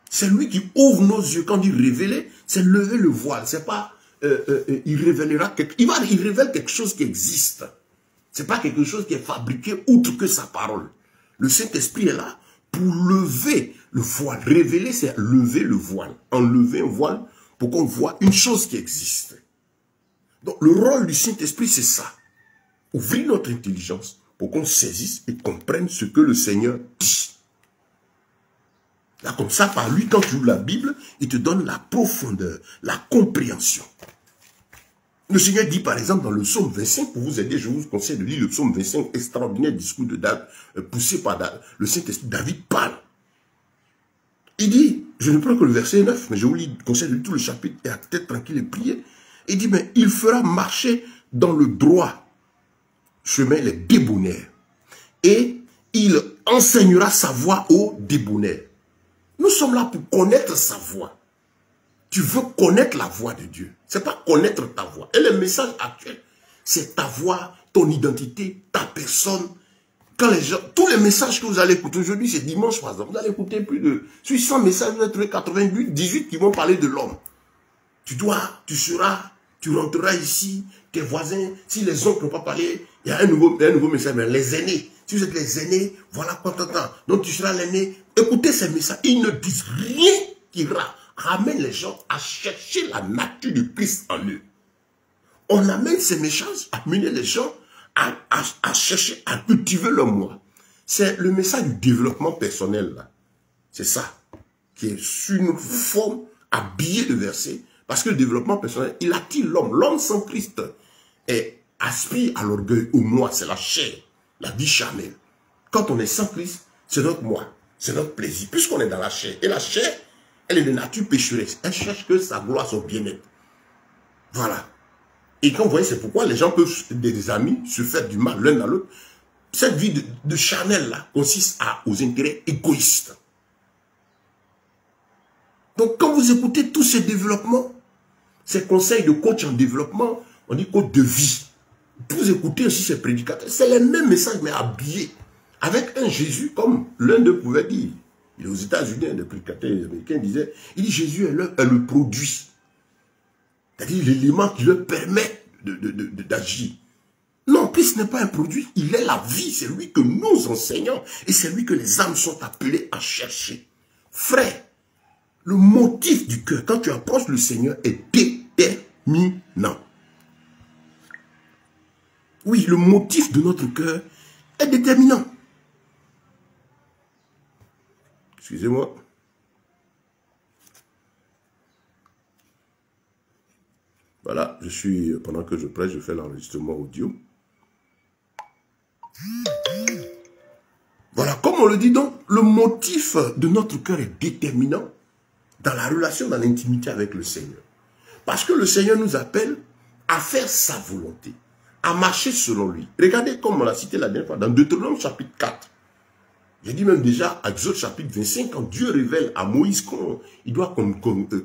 C'est lui qui ouvre nos yeux. Quand il révèle, c'est lever le voile. C'est pas, il révélera il révèle quelque chose qui existe. C'est pas quelque chose qui est fabriqué outre que sa parole. Le Saint-Esprit est là pour lever le voile. Révéler, c'est lever le voile. Enlever un voile pour qu'on voit une chose qui existe. Donc, le rôle du Saint-Esprit, c'est ça. Ouvrir notre intelligence pour qu'on saisisse et comprenne ce que le Seigneur dit. Là, comme ça, par lui, quand tu ouvres la Bible, il te donne la profondeur, la compréhension. Le Seigneur dit, par exemple, dans le psaume 25, pour vous aider, je vous conseille de lire le psaume 25, extraordinaire discours de David, poussé par le Saint-Esprit. David parle. Il dit, je ne prends que le verset 9, mais je vous conseille de lire tout le chapitre et à tête tranquille et prier. Il dit, mais il fera marcher dans le droit chemin les débonnaires. Et il enseignera sa voie aux débonnaires. Nous sommes là pour connaître sa voie. Tu veux connaître la voix de Dieu. Ce n'est pas connaître ta voix. Et le message actuel, c'est ta voix, ton identité, ta personne. Quand les gens, tous les messages que vous allez écouter aujourd'hui, c'est dimanche par exemple, vous allez écouter plus de 100 messages, vous allez trouver 88, 18 qui vont parler de l'homme. Tu seras Tu rentreras ici, tes voisins, si les oncles n'ont pas parlé, il y a un nouveau message, mais les aînés. Si vous êtes les aînés, voilà quoi t'entends. Donc tu seras l'aîné. Écoutez ces messages, ils ne disent rien qui ramène les gens à chercher la nature du Christ en eux. On amène ces messages à amener les gens à chercher, à cultiver leur moi. C'est le message du développement personnel là. C'est ça qui est sur une forme habillée de versets. Parce que le développement personnel, il attire l'homme. L'homme sans Christ aspire à l'orgueil, au moi, c'est la chair, la vie charnelle. Quand on est sans Christ, c'est notre moi, c'est notre plaisir, puisqu'on est dans la chair. Et la chair, elle est de nature pécheresse. Elle cherche que sa gloire, son bien-être. Voilà. Et quand vous voyez, c'est pourquoi les gens peuvent, des amis, se faire du mal l'un à l'autre. Cette vie de charnel là consiste aux intérêts égoïstes. Donc quand vous écoutez tous ces développements, ces conseils de coach en développement, on dit coach de vie. Vous écoutez aussi ces prédicateurs, c'est les mêmes messages mais habillés. Avec un Jésus comme l'un d'eux pouvait dire. Il est aux États-Unis, un des prédicateurs américains disait, il dit Jésus est le produit. C'est-à-dire l'élément qui leur permet d'agir. Non, Christ n'est pas un produit, il est la vie, c'est lui que nous enseignons et c'est lui que les âmes sont appelées à chercher. Frère, le motif du cœur, quand tu approches le Seigneur, est déterminant. Oui, le motif de notre cœur est déterminant. Excusez-moi. Voilà, pendant que je prêche, je fais l'enregistrement audio. Voilà, comme on le dit donc, le motif de notre cœur est déterminant dans la relation, dans l'intimité avec le Seigneur. Parce que le Seigneur nous appelle à faire sa volonté, à marcher selon lui. Regardez comme on l'a cité la dernière fois, dans Deutéronome chapitre 4. J'ai dit même déjà, à Exode chapitre 25, quand Dieu révèle à Moïse qu'il doit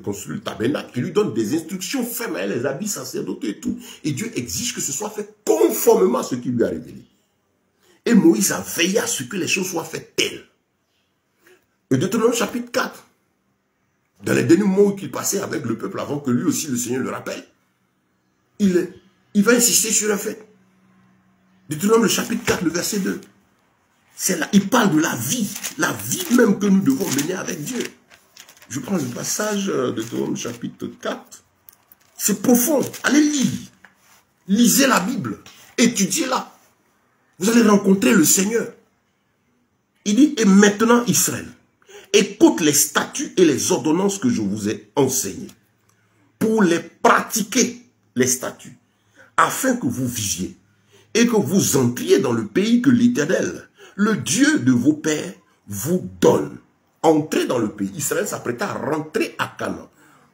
construire le tabernacle, il lui donne des instructions fermes, les habits sacerdotaux et tout. Et Dieu exige que ce soit fait conformément à ce qu'il lui a révélé. Et Moïse a veillé à ce que les choses soient faites telles. Et Deutéronome chapitre 4, dans les derniers mots qu'il passait avec le peuple avant que lui aussi le Seigneur le rappelle, il va insister sur un fait. Deutéronome le chapitre 4, le verset 2. Là, il parle de la vie même que nous devons mener avec Dieu. Je prends le passage de Deutéronome chapitre 4. C'est profond, allez lire. Lisez la Bible, étudiez-la. Vous allez rencontrer le Seigneur. Il dit, et maintenant Israël, écoute les statuts et les ordonnances que je vous ai enseignées, pour les pratiquer, les statuts, afin que vous viviez, et que vous entriez dans le pays que l'Éternel, le Dieu de vos pères, vous donne. Entrez dans le pays. Israël s'apprêtait à rentrer à Canaan.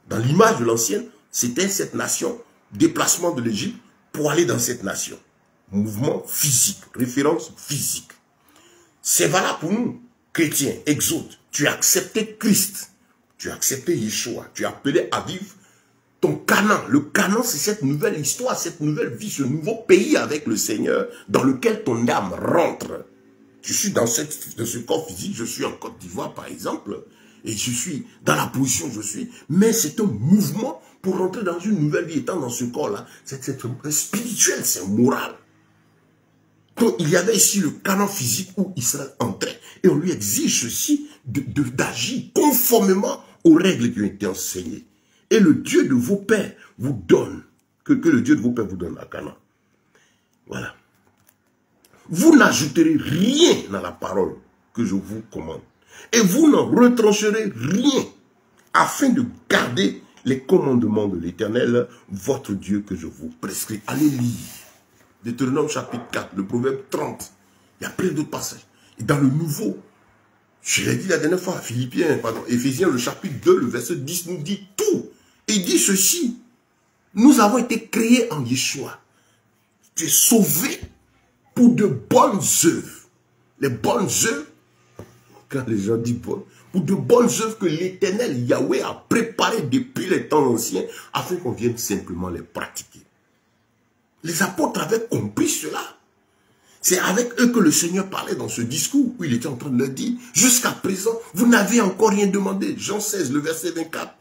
Dans l'image de l'ancienne, c'était cette nation, déplacement de l'Égypte, pour aller dans cette nation. Mouvement physique, référence physique. C'est valable pour nous, chrétiens, exode. Tu as accepté Christ, tu as accepté Yeshua, tu es appelé à vivre ton Canaan. Le Canaan, c'est cette nouvelle histoire, cette nouvelle vie, ce nouveau pays avec le Seigneur dans lequel ton âme rentre. Je suis dans ce corps physique, je suis en Côte d'Ivoire par exemple, et je suis dans la position où je suis, mais c'est un mouvement pour rentrer dans une nouvelle vie, étant dans ce corps-là. C'est spirituel, c'est moral. Donc, il y avait ici le Canaan physique où Israël entrait. Et on lui exige ceci d'agir conformément aux règles qui ont été enseignées. Et le Dieu de vos pères vous donne, que le Dieu de vos pères vous donne à Canaan. Voilà. Vous n'ajouterez rien dans la parole que je vous commande. Et vous n'en retrancherez rien afin de garder les commandements de l'Éternel, votre Dieu que je vous prescris. Allez lire. Deutéronome chapitre 4, le proverbe 30. Il y a plein d'autres passages. Et dans le nouveau, je l'ai dit la dernière fois, Éphésiens, le chapitre 2, le verset 10 nous dit tout. Et il dit ceci. Nous avons été créés en Yeshua. Tu es sauvé pour de bonnes œuvres. Les bonnes œuvres, quand les gens disent bonnes, pour de bonnes œuvres que l'Éternel Yahweh a préparées depuis les temps anciens, afin qu'on vienne simplement les pratiquer. Les apôtres avaient compris cela. C'est avec eux que le Seigneur parlait dans ce discours, où il était en train de leur dire, jusqu'à présent, vous n'avez encore rien demandé. Jean 16, le verset 24.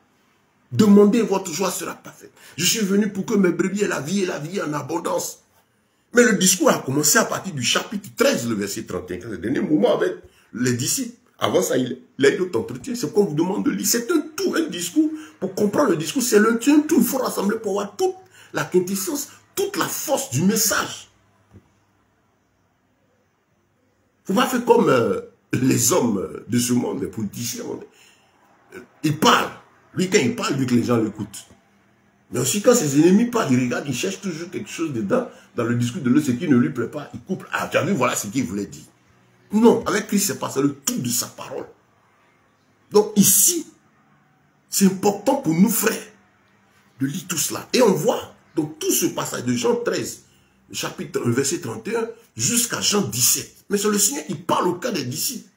Demandez, votre joie sera parfaite. Je suis venu pour que mes brebis aient la vie et la vie en abondance. Mais le discours a commencé à partir du chapitre 13, le verset 31, le dernier moment avec les disciples. Avant ça, il a eu d'autres entretiens. C'est qu'on vous demande de lire. C'est un tout, un discours. Pour comprendre le discours, c'est un tout. Il faut rassembler pour avoir toute la quintessence, toute la force du message. Il ne faut pas faire comme les hommes de ce monde, les politiciens. Ils parlent. Lui, quand il parle, lui que les gens l'écoutent. Mais aussi quand ses ennemis parlent, il regarde, il cherche toujours quelque chose dedans, dans le discours de l'autre, ce qui ne lui plaît pas. Il coupe. Ah, tu as vu, voilà ce qu'il voulait dire. Non, avec Christ, c'est pas ça, le tout de sa parole. Donc ici, c'est important pour nous, frères, de lire tout cela. Et on voit, donc tout ce passage de Jean 13, chapitre verset 31, jusqu'à Jean 17. Mais c'est le Seigneur qui parle au cas des disciples.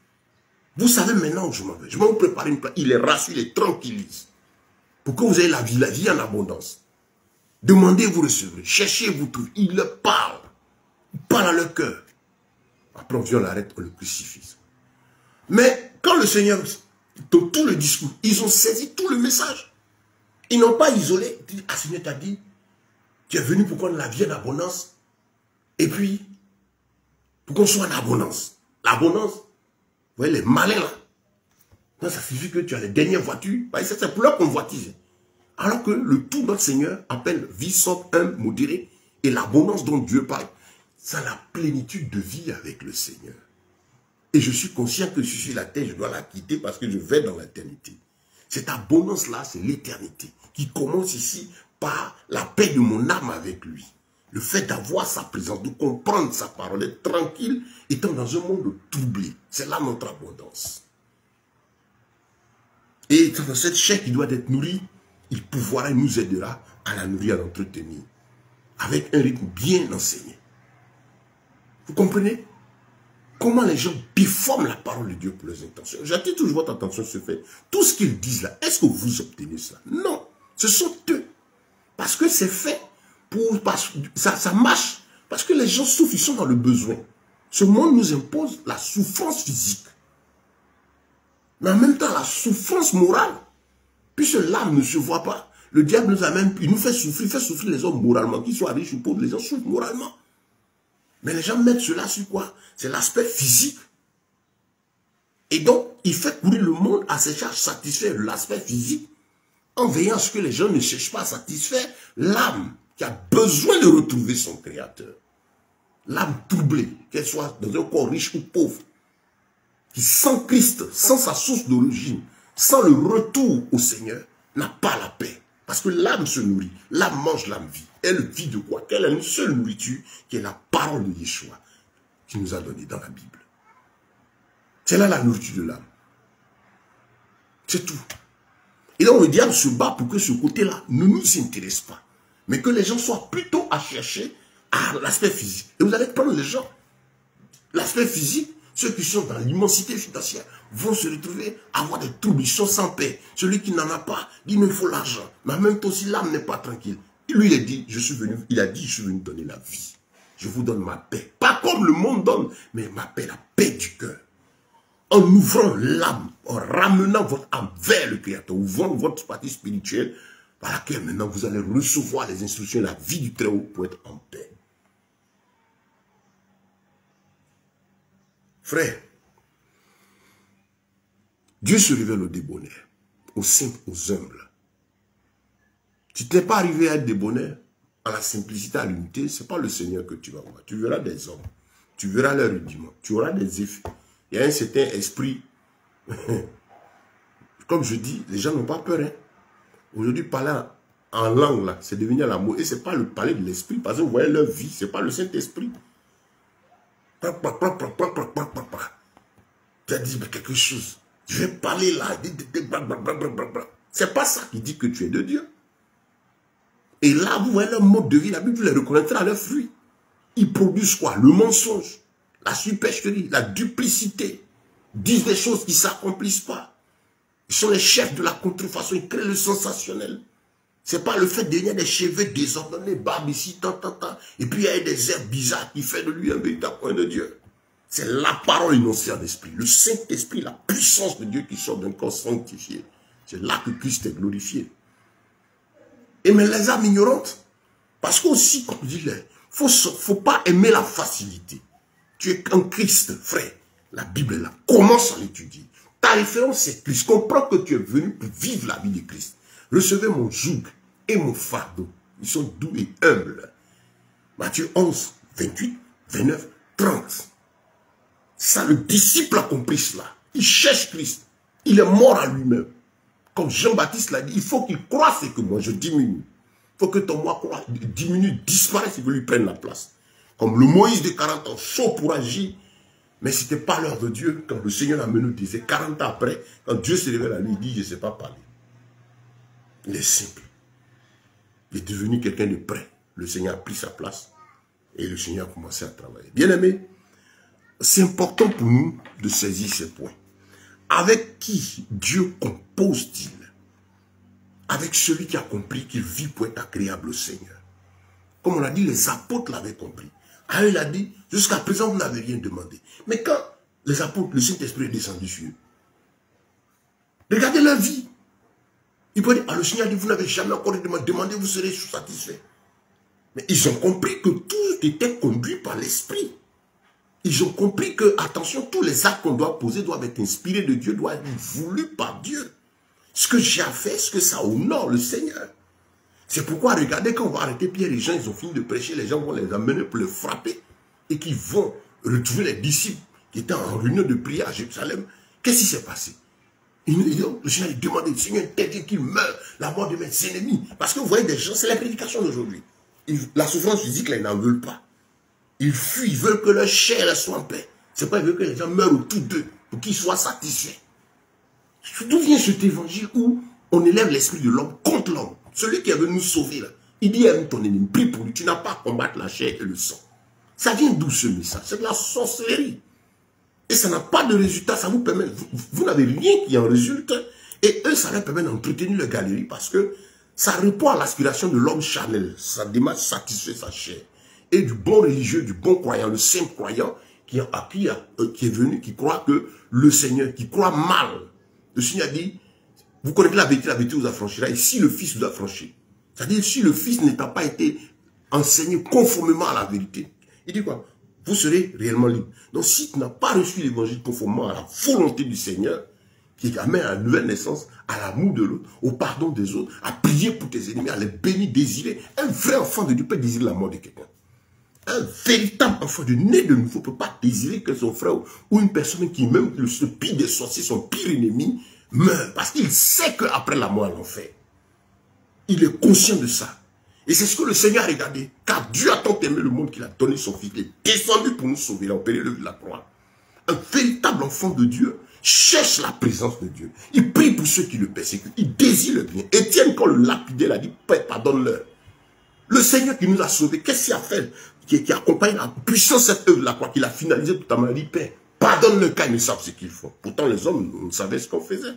Vous savez maintenant où je m'en vais. Je vais vous préparer une place. Il les rassure, il les tranquillise. Pour que vous ayez la vie en abondance. Demandez, vous recevrez. Cherchez, vous trouvez. Il leur parle. Il parle à leur cœur. Après, on vient, on l'arrête, on le crucifie. Mais quand le Seigneur, dans tout le discours, ils ont saisi tout le message. Ils n'ont pas isolé. Ils disent, ah, Seigneur t'a dit, tu es venu pour qu'on ait la vie en abondance. Et puis, pour qu'on soit en abondance. L'abondance, vous voyez, les malins là. Non, ça suffit que tu as les dernières voitures. C'est pour leur convoitise. Alors que le tout notre Seigneur appelle vie sobre, humble, modérée. Et l'abondance dont Dieu parle, c'est la plénitude de vie avec le Seigneur. Et je suis conscient que si je suis la terre, je dois la quitter parce que je vais dans l'éternité. Cette abondance-là, c'est l'éternité. Qui commence ici par la paix de mon âme avec lui. Le fait d'avoir sa présence, de comprendre sa parole, d'être tranquille, étant dans un monde troublé. C'est là notre abondance. Et dans cette chair qui doit être nourrie, il pourra et nous aidera à la nourrir, à l'entretenir. Avec un rythme bien enseigné. Vous comprenez? Comment les gens déforment la parole de Dieu pour leurs intentions. J'attire toujours votre attention sur ce fait. Tout ce qu'ils disent là, est-ce que vous obtenez ça? Non. Ce sont eux. Parce que c'est fait pour... Ça marche. Parce que les gens souffrent, ils sont dans le besoin. Ce monde nous impose la souffrance physique. Mais en même temps, la souffrance morale. Puisque l'âme ne se voit pas. Le diable nous a même... Il nous fait souffrir. Il fait souffrir les hommes moralement. Qu'ils soient riches ou pauvres, les gens souffrent moralement. Mais les gens mettent cela sur quoi? C'est l'aspect physique. Et donc, il fait courir le monde à ses charges satisfaire l'aspect physique en veillant à ce que les gens ne cherchent pas à satisfaire l'âme qui a besoin de retrouver son Créateur. L'âme troublée, qu'elle soit dans un corps riche ou pauvre, qui sans Christ, sans sa source d'origine, sans le retour au Seigneur, n'a pas la paix. Parce que l'âme se nourrit, l'âme mange, l'âme vit. Elle vit de quoi? Quelle est une seule nourriture qui est la parole de Yeshua qui nous a donné dans la Bible. C'est là la nourriture de l'âme. C'est tout. Et donc le diable se bat pour que ce côté-là ne nous intéresse pas. Mais que les gens soient plutôt à chercher à l'aspect physique. Et vous allez prendre les gens. L'aspect physique, ceux qui sont dans l'immensité financière vont se retrouver à avoir des troubles, ils sont sans paix. Celui qui n'en a pas, dit mais il faut l'argent. Mais en même temps, si l'âme n'est pas tranquille, lui il a dit, je suis venu donner la vie. Je vous donne ma paix. Pas comme le monde donne, mais ma paix, la paix du cœur. En ouvrant l'âme, en ramenant votre âme vers le Créateur, ouvrant votre partie spirituelle, par laquelle maintenant vous allez recevoir les instructions, la vie du Très-Haut pour être en paix. Frère, Dieu se révèle aux débonnaires, aux simples, aux humbles. Si tu n'es pas arrivé à être débonnaire, à la simplicité, à l'unité, ce n'est pas le Seigneur que tu vas voir. Tu verras des hommes, tu verras leur rudiment, tu auras des effets. Il y a un certain esprit. Comme je dis, les gens n'ont pas peur. Hein? Aujourd'hui, parler en langue, là, c'est devenu la mode. Et ce n'est pas le parler de l'esprit. Parce que vous voyez leur vie, ce n'est pas le Saint-Esprit. Tu as dit quelque chose. Je vais parler là. C'est pas ça qui dit que tu es de Dieu. Et là, vous voyez leur mode de vie. La Bible, vous les reconnaîtrez à leurs fruits. Ils produisent quoi? Le mensonge, la supercherie, la duplicité. Disent des choses qui ne s'accomplissent pas. Ils sont les chefs de la contrefaçon. Ils créent le sensationnel. Ce n'est pas le fait de venir des cheveux désordonnés, barbe ici, tant. Et puis il y a des airs bizarres qui fait de lui un véritable point de Dieu. C'est la parole énoncée en esprit. Le Saint-Esprit, la puissance de Dieu qui sort d'un corps sanctifié. C'est là que Christ est glorifié. Et mais les âmes ignorantes, parce qu'aussi, comme dit, il faut pas aimer la facilité. Tu es un Christ, frère. La Bible est là. Commence à l'étudier. Ta référence, c'est Christ. Comprends que tu es venu pour vivre la vie de Christ. Recevez mon joug et mon fardeau. Ils sont doux et humbles. Matthieu 11, 28, 29, 30. Ça, le disciple a compris cela. Il cherche Christ. Il est mort à lui-même. Comme Jean-Baptiste l'a dit, il faut qu'il croisse et que moi je diminue. Il faut que ton moi diminue, disparaisse et que lui prenne la place. Comme le Moïse de 40 ans, chaud pour agir. Mais ce n'était pas l'heure de Dieu. Quand le Seigneur l'a menottisé, 40 ans après, quand Dieu se révèle à lui, il dit, je ne sais pas parler. Il est simple. Il est devenu quelqu'un de prêt. Le Seigneur a pris sa place et le Seigneur a commencé à travailler. Bien aimé, c'est important pour nous de saisir ces points. Avec qui Dieu compose-t-il? Avec celui qui a compris qu'il vit pour être agréable au Seigneur. Comme on a dit, les apôtres l'avaient compris. Ah, il a dit, jusqu'à présent, vous n'avez rien demandé. Mais quand les apôtres, le Saint-Esprit est descendu sur eux, regardez leur vie. Ils peuvent dire, ah, le Seigneur dit, vous n'avez jamais encore demandé, vous serez satisfait. Mais ils ont compris que tout était conduit par l'Esprit. Ils ont compris que, attention, tous les actes qu'on doit poser doivent être inspirés de Dieu, doivent être voulus par Dieu. Ce que j'ai fait, est-ce que ça honore le Seigneur? C'est pourquoi, regardez, quand on va arrêter Pierre, les gens, ils ont fini de prêcher, les gens vont les amener pour les frapper et qu'ils vont retrouver les disciples qui étaient en réunion de prière à Jérusalem. Qu'est-ce qui s'est passé? Le Seigneur lui demandait, Seigneur, interdit qu'il meure, la mort de mes ennemis. Parce que vous voyez des gens, c'est la prédication d'aujourd'hui. La souffrance physique, là, ils n'en veulent pas. Ils fuient, ils veulent que leur chair soit en paix. C'est pas, ils veulent que les gens meurent autour d'eux pour qu'ils soient satisfaits. D'où vient cet évangile où on élève l'esprit de l'homme contre l'homme? Celui qui est venu nous sauver, là, il dit, aime ton ennemi, prie pour lui, tu n'as pas à combattre la chair et le sang. Ça vient d'où ce message? C'est de la sorcellerie. Et ça n'a pas de résultat, ça vous permet, vous n'avez rien qui en résulte, et eux, ça leur permet d'entretenir leur galerie parce que ça répond à l'aspiration de l'homme charnel, sa démarche satisfait sa chair. Et du bon religieux, du bon croyant, le simple croyant qui est venu, qui croit que le Seigneur, qui croit mal. Le Seigneur dit, vous connaissez la vérité vous affranchira, et si le Fils vous affranchit, c'est-à-dire si le Fils n'étant pas été enseigné conformément à la vérité, il dit quoi? Vous serez réellement libre. Donc si tu n'as pas reçu l'évangile conformément à la volonté du Seigneur, qui amène à la nouvelle naissance, à l'amour de l'autre, au pardon des autres, à prier pour tes ennemis, à les bénir, désirer, un vrai enfant de Dieu peut désirer la mort de quelqu'un. Un véritable enfant de né de nouveau ne peut pas désirer que son frère ou une personne qui même le pire des sorciers, son pire ennemi, meurt. Parce qu'il sait qu'après la mort, l'enfer. Il est conscient de ça. Et c'est ce que le Seigneur a regardé. Car Dieu a tant aimé le monde qu'il a donné son Fils. Il est descendu pour nous sauver. Il a opéré le de la croix. Un véritable enfant de Dieu cherche la présence de Dieu. Il prie pour ceux qui le persécutent. Il désire le bien. Étienne, quand le lapidé l'a dit, Père, pardonne-leur. Le Seigneur qui nous a sauvés, qu'est-ce qu'il a fait? Qui accompagne la puissance de cette œuvre de la croix, qu'il a finalisé tout à l'heure, dit, Père, pardonne-le car ils ne savent ce qu'ils font. Pourtant, les hommes, on savait ce qu'on faisait.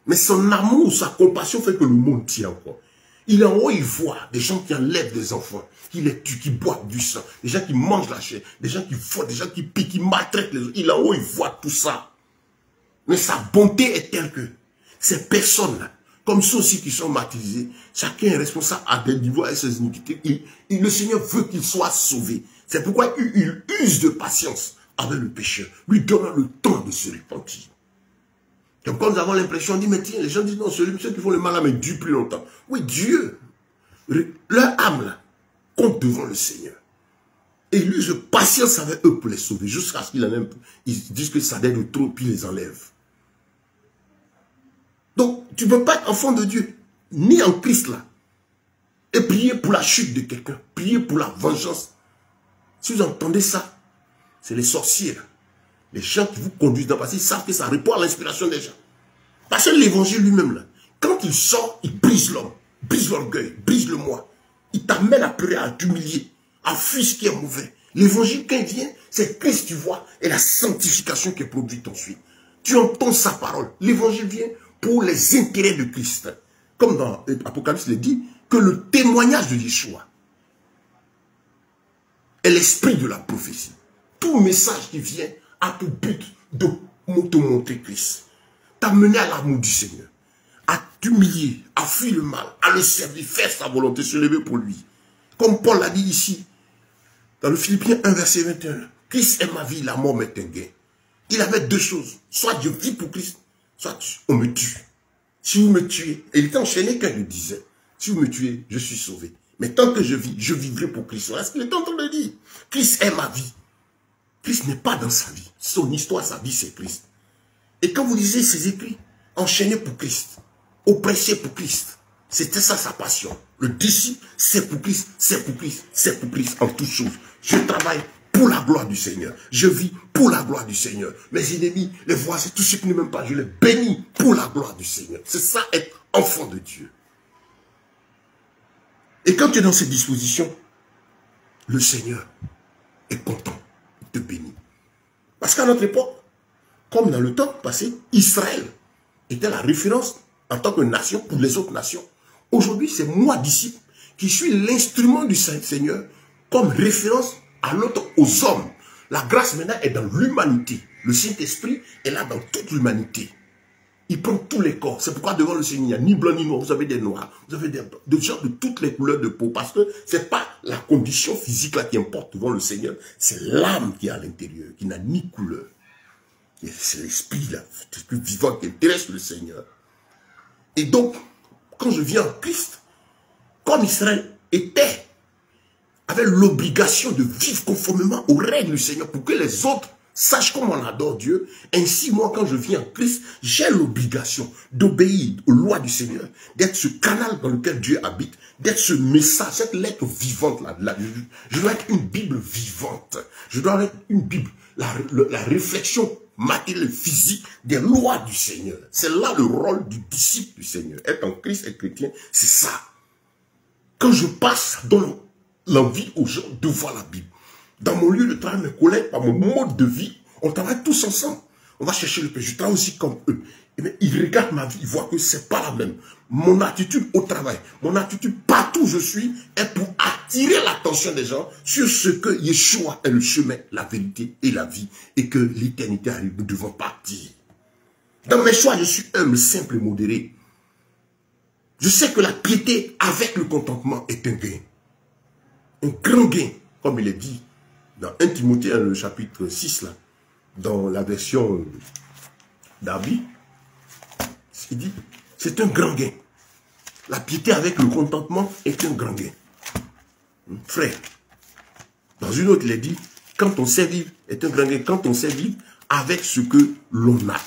Mais son amour, sa compassion fait que le monde tient encore. Il est en haut, il voit des gens qui enlèvent des enfants, qui les tuent, qui boivent du sang, des gens qui mangent la chair, des gens qui font, des gens qui piquent, qui maltraitent les autres. Il est en haut, il voit tout ça. Mais sa bonté est telle que ces personnes-là, comme ceux aussi qui sont martyrisés, chacun est responsable à des niveaux et ses iniquités. Le Seigneur veut qu'il soit sauvé. C'est pourquoi il use de patience avec le pécheur, lui donnant le temps de se repentir. Donc quand nous avons l'impression, on dit, mais tiens, les gens disent, non, ceux qui font le mal, mais durent plus longtemps. Oui, Dieu, leur âme, là, compte devant le Seigneur. Et il use de patience avec eux pour les sauver, jusqu'à ce qu'ils en aiment. Ils disent que ça donne trop, puis ils les enlèvent. Donc, tu ne peux pas être enfant de Dieu, ni en Christ là, et prier pour la chute de quelqu'un, prier pour la vengeance. Si vous entendez ça, c'est les sorciers là. Les gens qui vous conduisent dans le passé, ils savent que ça répond à l'inspiration des gens. Parce que l'évangile lui-même, là, quand il sort, il brise l'homme, brise l'orgueil, brise le moi. Il t'amène à pleurer, à t'humilier, à fuir ce qui est mauvais. L'évangile, quand il vient, c'est Christ, tu vois, et la sanctification qui est produite ensuite. Tu entends sa parole. L'évangile vient pour les intérêts de Christ. Comme dans l'Apocalypse, il dit que le témoignage de Yeshua est l'esprit de la prophétie. Tout message qui vient a pour but de te montrer Christ, t'amener à l'amour du Seigneur, à d'humilier, à fuir le mal, à le servir, faire sa volonté, se lever pour lui. Comme Paul l'a dit ici, dans le Philippiens 1, verset 21, Christ est ma vie, la mort m'est un gain. Il avait deux choses, soit je vis pour Christ, soit on me tue. Si vous me tuez, et il était enchaîné quand il le disait, si vous me tuez, je suis sauvé. Mais tant que je vis, je vivrai pour Christ. Voilà ce qu'il est en train de dire. Christ est ma vie. Christ n'est pas dans sa vie. Son histoire, sa vie, c'est Christ. Et quand vous lisez ses écrits, enchaîné pour Christ, oppressé pour Christ, c'était ça sa passion. Le disciple, c'est pour Christ, c'est pour Christ, c'est pour Christ en toutes choses. Je travaille pour la gloire du Seigneur. Je vis pour la gloire du Seigneur. Mes ennemis, les voisins, tous ceux qui ne m'aiment pas, je les bénis pour la gloire du Seigneur. C'est ça être enfant de Dieu. Et quand tu es dans cette disposition, le Seigneur est content, il te bénit. Parce qu'à notre époque, comme dans le temps passé, Israël était la référence en tant que nation pour les autres nations. Aujourd'hui, c'est moi, disciple, qui suis l'instrument du Seigneur comme référence à l'autre, aux hommes. La grâce maintenant est dans l'humanité. Le Saint-Esprit est là dans toute l'humanité. Il prend tous les corps. C'est pourquoi devant le Seigneur, il n'y a ni blanc ni noir. Vous avez des noirs, vous avez des gens de toutes les couleurs de peau. Parce que ce n'est pas la condition physique là qui importe devant le Seigneur. C'est l'âme qui est à l'intérieur, qui n'a ni couleur. C'est l'esprit là, l'esprit vivant qui intéresse le Seigneur. Et donc, quand je viens en Christ, comme Israël avait l'obligation de vivre conformément aux règles du Seigneur pour que les autres sachent comment on adore Dieu. Ainsi, moi, quand je viens en Christ, j'ai l'obligation d'obéir aux lois du Seigneur, d'être ce canal dans lequel Dieu habite, d'être ce message, cette lettre vivante là. Je dois être une Bible vivante. Je dois être une Bible, la réflexion matérielle, physique des lois du Seigneur. C'est là le rôle du disciple du Seigneur. Être en Christ et chrétien, c'est ça. Quand je passe dans l'envie aux gens de voir la Bible. Dans mon lieu de travail, mes collègues, par mon mode de vie, on travaille tous ensemble. On va chercher le péché. Je travaille aussi comme eux. Et bien, ils regardent ma vie, ils voient que ce n'est pas la même. Mon attitude au travail, mon attitude partout où je suis, est pour attirer l'attention des gens sur ce que Yeshua est le chemin, la vérité et la vie. Et que l'éternité arrive, nous devons partir. Dans mes choix, je suis humble, simple et modéré. Je sais que la piété avec le contentement est un gain. Un grand gain, comme il est dit dans 1 Timothée, le chapitre 6, là, dans la version d'Abi, il dit, c'est un grand gain. La piété avec le contentement est un grand gain. Frère, dans une autre, il est dit, quand on sait vivre est un grand gain, quand on sait vivre avec ce que l'on a.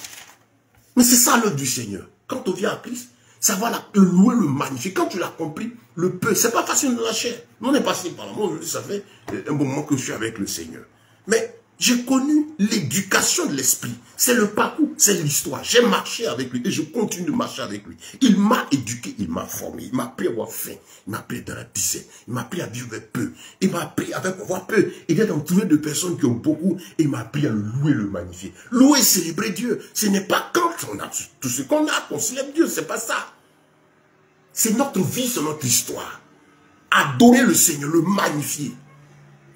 Mais c'est ça l'œuvre du Seigneur. Quand on vient à Christ, ça va le louer, le magnifier. Quand tu l'as compris, le peu, c'est pas facile de la chair. Nous, on est passé par là. Moi, aujourd'hui, ça fait un bon moment que je suis avec le Seigneur. Mais j'ai connu l'éducation de l'esprit. C'est le parcours, c'est l'histoire. J'ai marché avec lui et je continue de marcher avec lui. Il m'a éduqué, il m'a formé, il m'a appris à avoir faim, il m'a appris à être dans la disette, il m'a appris à vivre avec peu, il m'a appris à avoir peu et d'être entouré de personnes qui ont beaucoup et il m'a appris à le louer, le magnifier. Louer, célébrer Dieu, ce n'est pas quand on a tout ce qu'on a qu'on célèbre Dieu, c'est pas ça. C'est notre vie, c'est notre histoire. Adorer le Seigneur, le magnifier.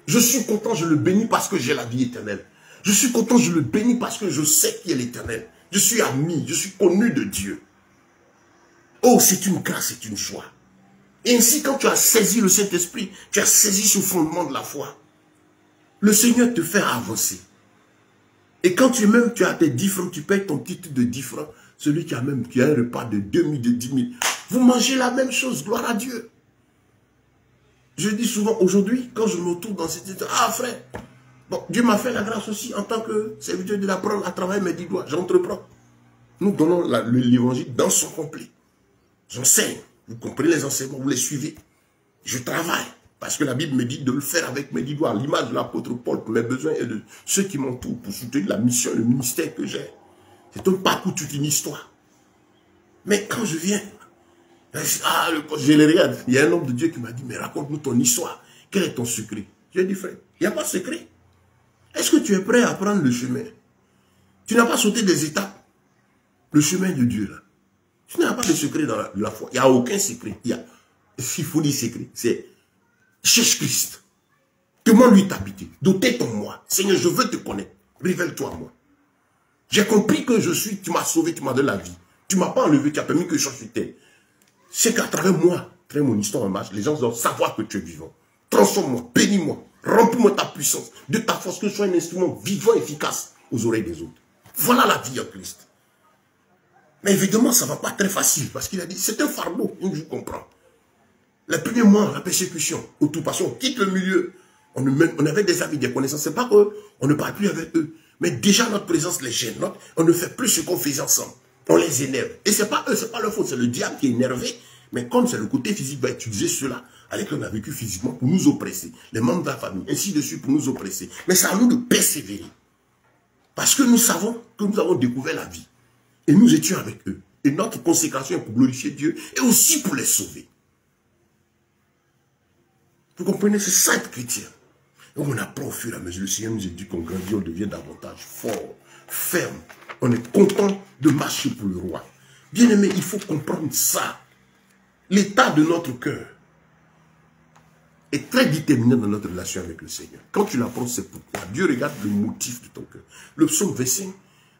Je suis content, je le bénis parce que j'ai la vie éternelle. Je suis content, je le bénis parce que je sais qui est l'éternel. Je suis ami, je suis connu de Dieu. Oh, c'est une grâce, c'est une joie. Et ainsi, quand tu as saisi le Saint-Esprit, tu as saisi ce fondement de la foi. Le Seigneur te fait avancer. Et quand tu as tes 10 francs, tu payes ton titre de 10 francs. Celui qui a un repas de 2000, de 10 000. Vous mangez la même chose, gloire à Dieu. Je dis souvent, aujourd'hui, quand je me retrouve dans cette état, ah frère, bon, Dieu m'a fait la grâce aussi en tant que serviteur de l'apprendre à travailler mes 10 doigts. J'entreprends. Nous donnons l'évangile dans son complet. J'enseigne. Vous comprenez les enseignements, vous les suivez. Je travaille. Parce que la Bible me dit de le faire avec mes 10 doigts. L'image de l'apôtre Paul pour mes besoins et de ceux qui m'entourent pour soutenir la mission, le ministère que j'ai. C'est un parcours, toute une histoire. Mais quand je viens, je les regarde. Il y a un homme de Dieu qui m'a dit, mais raconte-nous ton histoire. Quel est ton secret? J'ai dit, frère, il n'y a pas de secret. Est-ce que tu es prêt à prendre le chemin? Tu n'as pas sauté des étapes. Le chemin de Dieu, là. Tu n'as pas de secret dans la foi. Il n'y a aucun secret. S'il faut dire secret, c'est cherche Christ. Demande-lui d'habiter. Doté ton moi. Seigneur, je veux te connaître. Révèle-toi à moi. J'ai compris que tu m'as sauvé, tu m'as donné la vie. Tu ne m'as pas enlevé, tu as permis que je sois sur terre. C'est qu'à travers moi, travers mon histoire en marche, les gens doivent savoir que tu es vivant. Transforme-moi, bénis-moi, remplis-moi ta puissance, de ta force, que je sois un instrument vivant, efficace aux oreilles des autres. Voilà la vie en Christ. Mais évidemment, ça ne va pas être très facile, parce qu'il a dit, c'est un fardeau, je comprends. Les premiers mois, la persécution, autour, parce qu'on quitte le milieu, on avait des amis, des connaissances, c'est pas qu'on ne parle plus avec eux, mais déjà notre présence les gêne, on ne fait plus ce qu'on faisait ensemble, on les énerve. Et c'est pas eux, c'est pas leur faute, c'est le diable qui est énervé, mais comme c'est le côté physique, va utiliser cela avec qui on a vécu physiquement pour nous oppresser, les membres de la famille, ainsi de suite pour nous oppresser. Mais c'est à nous de persévérer, parce que nous savons que nous avons découvert la vie, et nous étions avec eux. Et notre consécration est pour glorifier Dieu, et aussi pour les sauver. Vous comprenez, c'est ça être chrétien. Donc on apprend au fur et à mesure. Le Seigneur nous a dit qu'on grandit, on devient davantage fort, ferme. On est content de marcher pour le roi. Bien aimé, il faut comprendre ça. L'état de notre cœur est très déterminant dans notre relation avec le Seigneur. Quand tu l'apprends, c'est pourquoi. Dieu regarde le motif de ton cœur. Le psaume 25,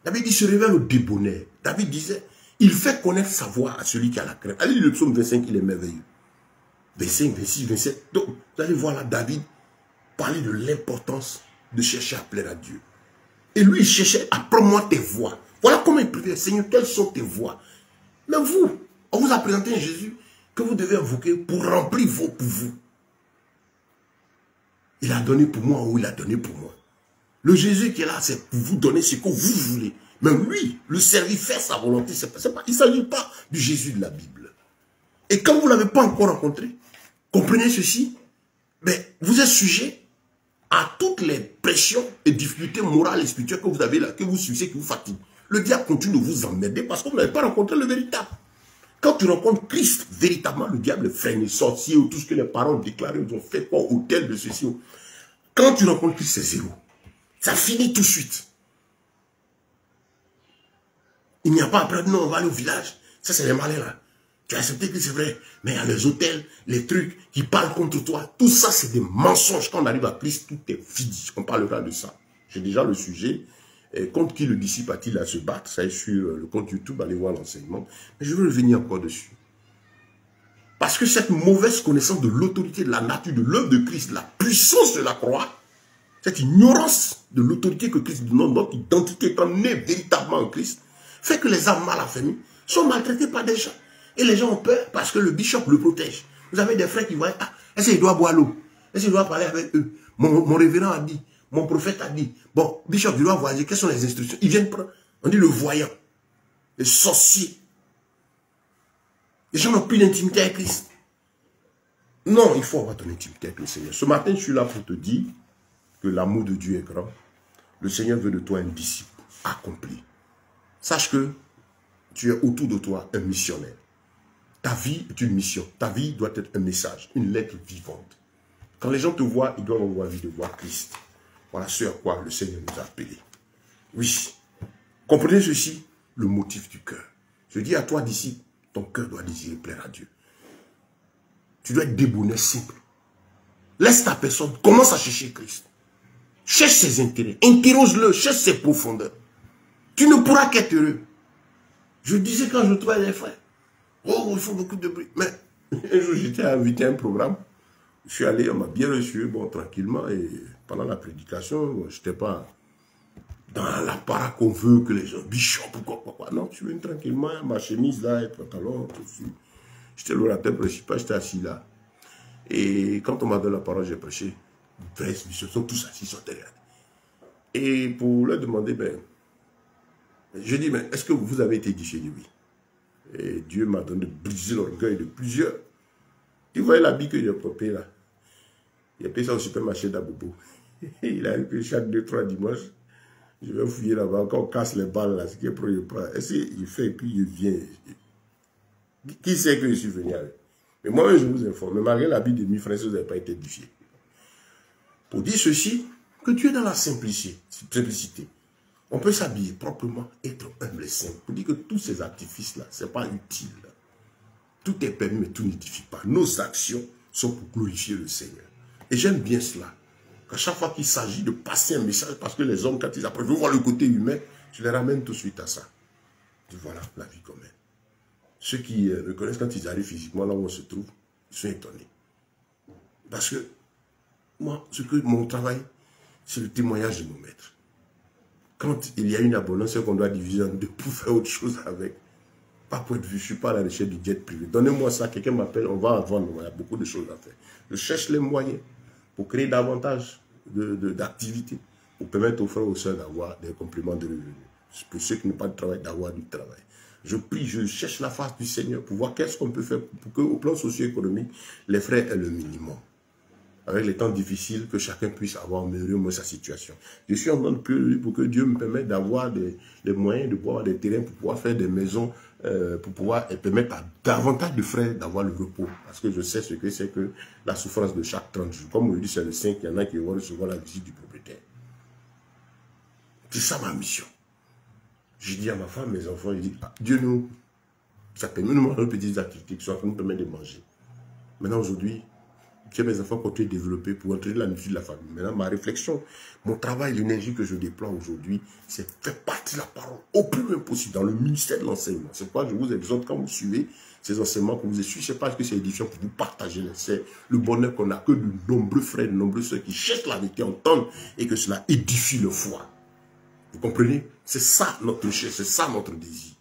David dit, se révèle au débonnaire. David disait, il fait connaître sa voix à celui qui a la crainte. Allez lire le psaume 25, il est merveilleux. 25, 26, 27. Donc, vous allez voir là, David parler de l'importance de chercher à plaire à Dieu. Et lui, il cherchait, apprends-moi tes voies. Voilà comment il priait, Seigneur, quelles sont tes voies? Mais vous, on vous a présenté un Jésus que vous devez invoquer pour remplir vos pour vous. Il a donné pour moi ou il a donné pour moi. Le Jésus qui est là, c'est pour vous donner ce que vous voulez. Mais lui, le servir, faire sa volonté, il ne s'agit pas du Jésus de la Bible. Et quand vous ne l'avez pas encore rencontré, comprenez ceci, mais vous êtes sujet à toutes les pressions et difficultés morales et spirituelles que vous avez là, que vous subissez, qui vous fatiguent. Le diable continue de vous emmerder parce que vous n'avez pas rencontré le véritable. Quand tu rencontres Christ, véritablement, le diable freine les sorciers ou tout ce que les parents ont déclaré, ils ont fait quoi, hôtel de ceci. Quand tu rencontres Christ, c'est zéro. Ça finit tout de suite. Il n'y a pas après, non, on va aller au village. Ça, c'est les malins là. Tu as accepté que c'est vrai, mais il y a les hôtels, les trucs qui parlent contre toi. Tout ça, c'est des mensonges. Quand on arrive à Christ, tout est vide. On parlera de ça. J'ai déjà le sujet. Et contre qui le disciple a-t-il à se battre? Ça est sur le compte YouTube, allez voir l'enseignement. Mais je veux revenir encore dessus. Parce que cette mauvaise connaissance de l'autorité, de la nature, de l'œuvre de Christ, de la puissance de la croix, cette ignorance de l'autorité que Christ donne, notre identité étant née véritablement en Christ, fait que les âmes mal affamées sont maltraitées par des gens. Et les gens ont peur parce que le bishop le protège. Vous avez des frères qui voient, ah, est-ce qu'il doit boire l'eau? Est-ce qu'il doit parler avec eux? Mon révérend a dit, mon prophète a dit, bon, bishop, il doit voyager, quelles sont les instructions? Ils viennent prendre, on dit le voyant, le sorcier. Les gens n'ont plus d'intimité avec Christ. Non, il faut avoir ton intimité avec le Seigneur. Ce matin, je suis là pour te dire que l'amour de Dieu est grand. Le Seigneur veut de toi un disciple accompli. Sache que tu es autour de toi un missionnaire. Ta vie est une mission. Ta vie doit être un message, une lettre vivante. Quand les gens te voient, ils doivent avoir envie de voir Christ. Voilà ce à quoi le Seigneur nous a appelés. Oui. Comprenez ceci, le motif du cœur. Je dis à toi d'ici, ton cœur doit désirer plaire à Dieu. Tu dois être débonnaire simple. Laisse ta personne, commence à chercher Christ. Cherche ses intérêts, interroge-le, cherche ses profondeurs. Tu ne pourras qu'être heureux. Je disais quand je trouvais les frères, oh, il faut beaucoup de bruit. Mais un jour, j'étais invité à un programme. Je suis allé, on m'a bien reçu, bon, tranquillement. Et pendant la prédication, je n'étais pas dans la para qu'on veut que les gens, bishop ou quoi. Non, je suis venu tranquillement, ma chemise là, et pantalon, tout ça. J'étais l'orateur principal, j'étais assis là. Et quand on m'a donné la parole, j'ai prêché. Ils sont tous assis, ils sont derrière. Et pour leur demander, ben, je dis, mais est-ce que vous avez été édifié? Je dis oui. Et Dieu m'a donné de briser l'orgueil de plusieurs. Tu vois l'habit que j'ai porté là. Il a payé ça au supermarché d'Abobo. Il a eu que chaque 2-3 dimanches, je vais fouiller là-bas, quand on casse les balles là, ce qui est pour il prend. Est-ce qu'il fait et puis il vient? Qui sait que je suis venu avec? Mais moi, je vous informe, malgré l'habit de mes frères, vous n'avez pas été édifié. Pour dire ceci, que Dieu est dans la simplicité. On peut s'habiller proprement, être humble et simple. Pour dire que tous ces artifices-là, ce n'est pas utile. Tout est permis, mais tout n'édifie pas. Nos actions sont pour glorifier le Seigneur. Et j'aime bien cela. Qu'à chaque fois qu'il s'agit de passer un message, parce que les hommes, quand ils apprennent, je vois le côté humain, je les ramène tout de suite à ça. Et voilà, la vie commune. ceux qui me connaissent quand ils arrivent physiquement là où on se trouve, ils sont étonnés. Parce que moi, mon travail, c'est le témoignage de mon maître. Quand il y a une abondance qu'on doit diviser en deux pour faire autre chose avec, pas pour être vu, je ne suis pas à la recherche du jet privé. Donnez-moi ça, quelqu'un m'appelle, on va vendre, il y a beaucoup de choses à faire. Je cherche les moyens pour créer davantage d'activités, pour permettre aux frères et aux sœurs d'avoir des compléments de revenus. Pour ceux qui n'ont pas de travail, d'avoir du travail. Je prie, je cherche la face du Seigneur pour voir qu'est-ce qu'on peut faire pour qu'au plan socio-économique, les frais aient le minimum. Avec les temps difficiles, que chacun puisse avoir mieux sa situation. Je suis en train de prier pour que Dieu me permette d'avoir les moyens de pouvoir avoir des terrains pour pouvoir faire des maisons, pour pouvoir permettre à davantage de frères d'avoir le repos. Parce que je sais ce que c'est que la souffrance de chaque 30 jours. Comme on dit, c'est le 5, il y en a qui vont recevoir la visite du propriétaire. C'est ça ma mission. Je dis à ma femme, mes enfants, je dis, Dieu nous, ça permet nous de petites activités qui sont en train de nous permettre de manger. Maintenant, aujourd'hui, que mes enfants continuent de développer pour entraîner la mission de la famille. Maintenant, ma réflexion, mon travail, l'énergie que je déploie aujourd'hui, c'est faire partie de la parole au plus loin possible dans le ministère de l'enseignement. C'est pourquoi je vous exhorte, quand vous suivez ces enseignements que vous suivez, je ne sais pas que c'est édifiant pour vous partager. C'est le bonheur qu'on a, que de nombreux frères, de nombreux sœurs qui cherchent la vérité, entendent et que cela édifie le foi. Vous comprenez? C'est ça notre recherche, c'est ça notre désir.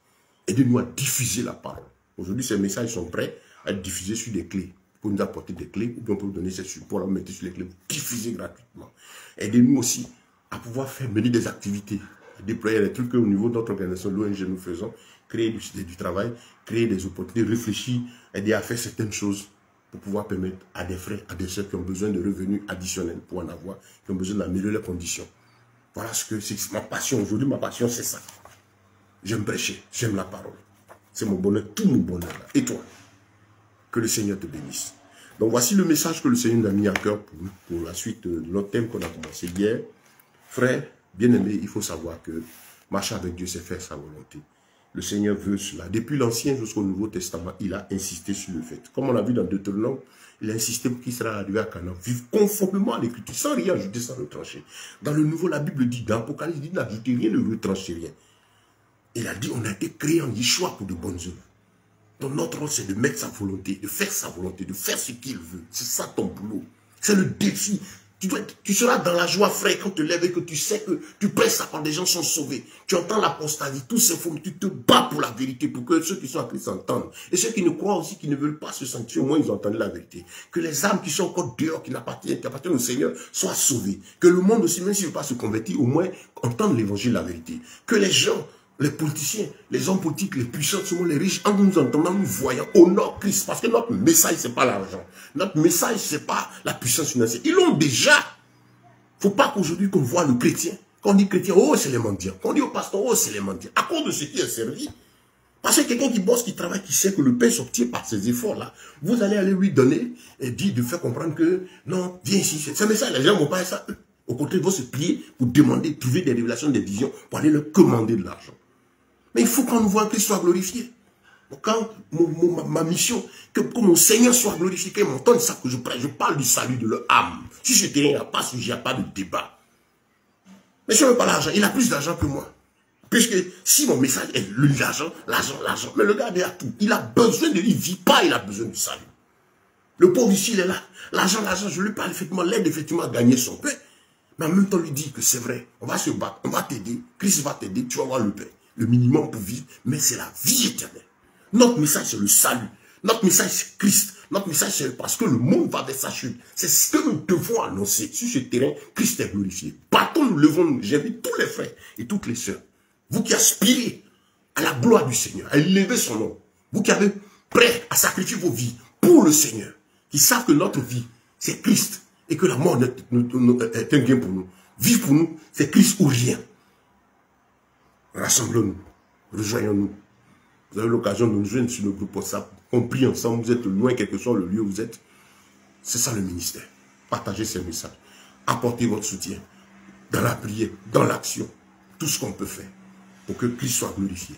Aidez-nous à diffuser la parole. Aujourd'hui, ces messages sont prêts à être diffusés sur des clés. Pour nous apporter des clés, ou bien pour nous donner ces supports, mettre sur les clés, diffuser gratuitement. Aidez-nous aussi à pouvoir mener des activités, à déployer les trucs au niveau de notre organisation, l'ONG nous faisons, créer du travail, créer des opportunités, réfléchir, aider à faire certaines choses pour pouvoir permettre à des frères, à des sœurs qui ont besoin de revenus additionnels pour en avoir, qui ont besoin d'améliorer leurs conditions. Voilà ce que c'est ma passion. Aujourd'hui, ma passion, c'est ça. J'aime prêcher, j'aime la parole. C'est mon bonheur, tout mon bonheur. Là. Et toi? Que le Seigneur te bénisse. Donc voici le message que le Seigneur nous a mis à cœur pour la suite de notre thème qu'on a commencé hier. Frère, bien-aimé, il faut savoir que marcher avec Dieu, c'est faire sa volonté. Le Seigneur veut cela. Depuis l'Ancien jusqu'au Nouveau Testament, il a insisté sur le fait. Comme on a vu dans Deutéronome, il a insisté pour qu'il sera arrivé à Canaan. Vivre conformément à l'Écriture, sans rien ajouter, sans retrancher. Dans le Nouveau, la Bible dit, dans l'Apocalypse, il dit n'ajoutez rien, ne retranchez rien. Il a dit, on a été créé en Yeshua pour de bonnes œuvres. Donc notre rôle, c'est de mettre sa volonté, de faire sa volonté, de faire ce qu'il veut. C'est ça ton boulot. C'est le défi. Tu seras dans la joie, frère, quand tu te lèves et que tu sais que tu prêches ça quand des gens sont sauvés. Tu entends l'apostasie, tous ces faux, tu te bats pour la vérité, pour que ceux qui sont en Christ s'entendent. Et ceux qui ne croient aussi, qui ne veulent pas se sentir, au moins ils entendent la vérité. Que les âmes qui sont encore dehors, qui appartiennent au Seigneur, soient sauvées. Que le monde aussi, même s'il ne veut pas se convertir, au moins entendent l'évangile, la vérité. Que les gens, les politiciens, les hommes politiques, les puissants, souvent les riches, en nous entendant, nous voyant, honorent Christ. Parce que notre message, ce n'est pas l'argent. Notre message, ce n'est pas la puissance financière. Ils l'ont déjà. Il ne faut pas qu'aujourd'hui, qu'on voit le chrétien. Quand on dit chrétien, oh, c'est les mendiants. Quand on dit au pasteur, oh, c'est les mendiants. À cause de ce qui est servi. Parce que quelqu'un qui bosse, qui travaille, qui sait que le pain s'obtient par ces efforts-là, vous allez aller lui donner et dire, de faire comprendre que, non, viens ici. Ce message, les gens ne vont pas faire ça. Au contraire, ils vont se plier pour demander, trouver des révélations, des visions, pour aller leur commander de l'argent. Mais il faut qu'on nous voit que Christ soit glorifié. Quand ma mission, que mon Seigneur soit glorifié, qu'il m'entende ça que je prêche, je parle du salut de leur âme. Si je terrain, il n'y a pas sujet, il n'y a pas de débat. Mais si on ne veut pas l'argent, il a plus d'argent que moi. Puisque si mon message est l'argent, l'argent, mais le gars il a tout. Il a besoin de lui, il ne vit pas, il a besoin du salut. Le pauvre ici, il est là. L'argent, je lui parle effectivement, l'aide effectivement à gagner son pain. Mais en même temps, lui dit que c'est vrai, on va se battre, on va t'aider, Christ va t'aider, tu vas avoir le pain. Le minimum pour vivre, mais c'est la vie éternelle. Notre message, c'est le salut. Notre message, c'est Christ. Notre message, c'est parce que le monde va vers sa chute. C'est ce que nous devons annoncer. Sur ce terrain, Christ est glorifié. Battons-nous, levons-nous. J'invite tous les frères et toutes les sœurs. Vous qui aspirez à la gloire du Seigneur, à élever son nom. Vous qui avez prêt à sacrifier vos vies pour le Seigneur. Qui savent que notre vie, c'est Christ. Et que la mort est un gain pour nous. Vivre pour nous, c'est Christ ou rien. Rassemblons-nous, rejoignons-nous. Vous avez l'occasion de nous joindre sur le groupe WhatsApp. On prie ensemble, vous êtes loin, quel que soit le lieu où vous êtes. C'est ça le ministère. Partagez ces messages. Apportez votre soutien dans la prière, dans l'action. Tout ce qu'on peut faire pour que Christ soit glorifié.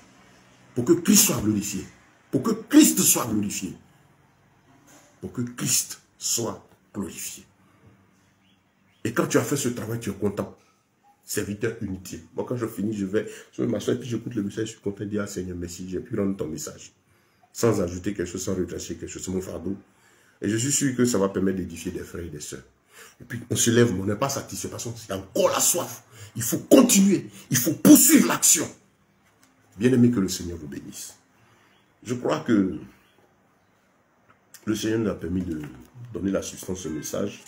Pour que Christ soit glorifié. Pour que Christ soit glorifié. Pour que Christ soit glorifié. Et quand tu as fait ce travail, tu es content. Serviteur inutile. Moi, quand je finis, je vais m'asseoir et puis j'écoute le message, je suis content de dire, ah, Seigneur, merci, j'ai pu rendre ton message. sans ajouter quelque chose, sans retracer quelque chose. C'est mon fardeau. Et je suis sûr que ça va permettre d'édifier des frères et des sœurs. Et puis on se lève, mais on n'est pas satisfait parce qu'il y a encore la soif. Il faut continuer, il faut poursuivre l'action. Bien aimé, que le Seigneur vous bénisse. Je crois que le Seigneur nous a permis de donner la substance au message.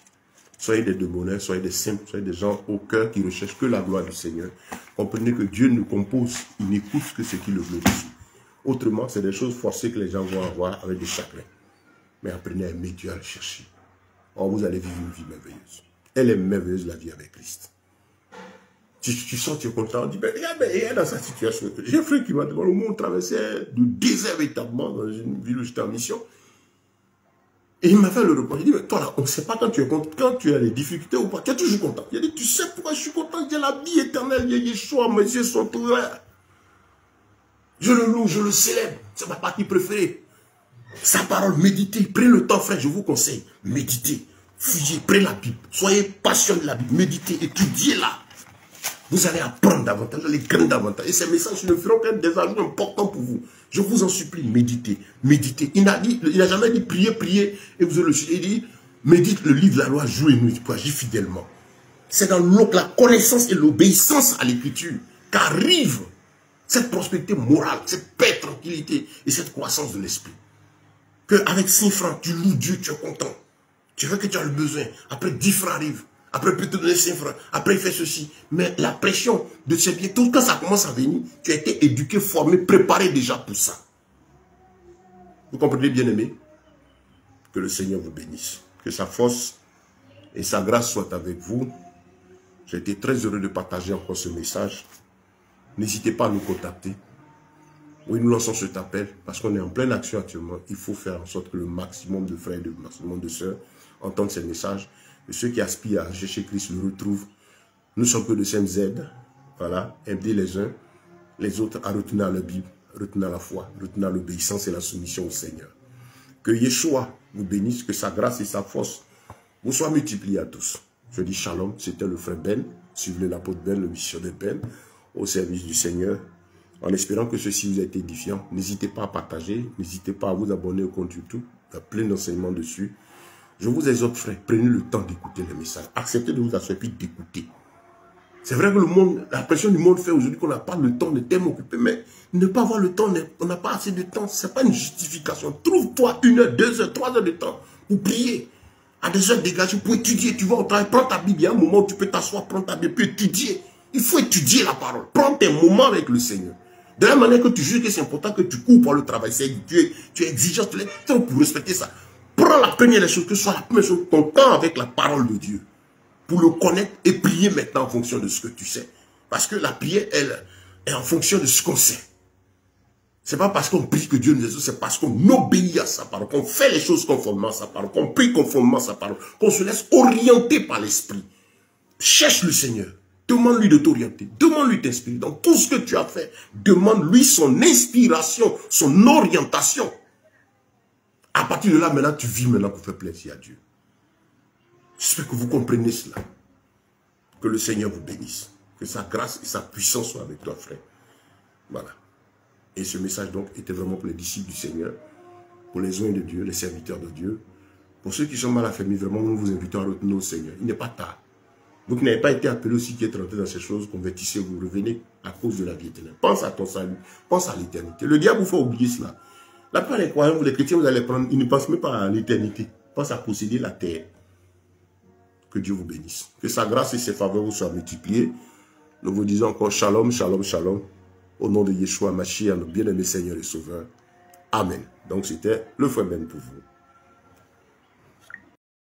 Soyez des demeureurs, soyez des simples, soyez des gens au cœur qui recherchent que la gloire du Seigneur. Comprenez que Dieu nous compose, il n'écoute que ce qui le glorifie. Autrement, c'est des choses forcées que les gens vont avoir avec des chagrins. Mais apprenez à aimer Dieu, à le chercher. Or, vous allez vivre une vie merveilleuse. Elle est merveilleuse, la vie avec Christ. Tu sens, tu es content, on dit, mais regarde, il est dans sa situation. J'ai un frère qui m'a demandé, au moment où on traversait du désert véritablement dans une ville où j'étais en mission. Et il m'a fait le reproche. Il dit, mais toi là, on ne sait pas quand tu es content, quand tu as des difficultés ou pas, tu es toujours content. Il a dit, tu sais pourquoi je suis content, j'ai la vie éternelle, il y a Yeshua, mes yeux sont ouverts. Je le loue, je le célèbre, c'est ma partie préférée. Sa parole, méditez, prenez le temps, frère, je vous conseille, méditez, fuyez, prenez la Bible, soyez passionné de la Bible, méditez, étudiez-la. Vous allez apprendre davantage, vous allez gagner davantage. Et ces messages ne feront qu'un des ajouts importants pour vous. Je vous en supplie, méditez, méditez. Il n'a jamais dit priez, priez, et vous allez le suivre. Il dit, médite le livre de la loi jour et nuit pour agir fidèlement. C'est dans la connaissance et l'obéissance à l'écriture qu'arrive cette prospérité morale, cette paix, tranquillité et cette croissance de l'esprit. Qu'avec 5 francs, tu loues Dieu, tu es content. Tu vois que tu as le besoin. Après 10 francs arrivent. Après, il peut te donner 5 francs. Après, il fait ceci. Mais la pression de ces biens, tout quand ça commence à venir, tu as été éduqué, formé, préparé déjà pour ça. Vous comprenez, bien aimé? Que le Seigneur vous bénisse. Que sa force et sa grâce soient avec vous. J'ai été très heureux de partager encore ce message. N'hésitez pas à nous contacter. Oui, nous lançons cet appel parce qu'on est en pleine action actuellement. Il faut faire en sorte que le maximum de frères et le maximum de sœurs entendent ces messages. Et ceux qui aspirent à chercher Christ le retrouvent. Nous sommes que de saintes aides. Voilà, aider les uns, les autres à retenir la Bible, retenir la foi, retenir l'obéissance et la soumission au Seigneur. Que Yeshua vous bénisse, que sa grâce et sa force vous soient multipliées à tous. Je dis shalom, c'était le frère Ben, suivez l'apôtre Ben, le missionnaire Ben, au service du Seigneur. En espérant que ceci vous a été édifiant, n'hésitez pas à partager, n'hésitez pas à vous abonner au compte YouTube, il y a plein d'enseignements dessus. Je vous exhorte, frère, prenez le temps d'écouter les messages. Acceptez de vous asseoir et d'écouter. C'est vrai que le monde, la pression du monde fait aujourd'hui qu'on n'a pas le temps de tellement occupé, mais ne pas avoir le temps, on n'a pas assez de temps, ce n'est pas une justification. Trouve-toi 1 heure, 2 heures, 3 heures de temps pour prier. À des heures dégagées pour étudier. Tu vas au travail, prends ta Bible, il y a un moment où tu peux t'asseoir, prendre ta Bible, puis étudier. Il faut étudier la parole. Prends tes moments avec le Seigneur. De la manière que tu juges que c'est important que tu cours pour le travail, tu es exigeant, tu es temps pour respecter ça. Prends la première des choses, que ce soit la première chose, ton temps avec la parole de Dieu. Pour le connaître et prier maintenant en fonction de ce que tu sais. Parce que la prière, elle, est en fonction de ce qu'on sait. Ce n'est pas parce qu'on prie que Dieu nous exauce, c'est parce qu'on obéit à sa parole, qu'on fait les choses conformément à sa parole, qu'on prie conformément à sa parole, qu'on se laisse orienter par l'esprit. Cherche le Seigneur. Demande-lui de t'orienter. Demande-lui d'inspirer. Dans tout ce que tu as fait, demande-lui son inspiration, son orientation. À partir de là, maintenant, tu vis maintenant pour faire plaisir à Dieu. J'espère que vous comprenez cela. Que le Seigneur vous bénisse. Que sa grâce et sa puissance soient avec toi, frère. Voilà. Et ce message, donc, était vraiment pour les disciples du Seigneur, pour les oignons de Dieu, les serviteurs de Dieu. Pour ceux qui sont mal affermis, vraiment, nous vous invitons à retenir au Seigneur. Il n'est pas tard. Vous qui n'avez pas été appelé aussi, qui êtes rentré dans ces choses, convertissez-vous, revenez à cause de la vie éternelle. Pense à ton salut, pense à l'éternité. Le diable vous fait oublier cela. La plupart des croyants, les chrétiens, vous allez prendre, ils ne pensent même pas à l'éternité. Pensent à posséder la terre. Que Dieu vous bénisse. Que sa grâce et ses faveurs vous soient multipliées. Nous vous disons encore shalom, shalom, shalom. Au nom de Yeshua Mashiach, notre bien-aimé Seigneur et Sauveur. Amen. Donc c'était le frère Ben pour vous.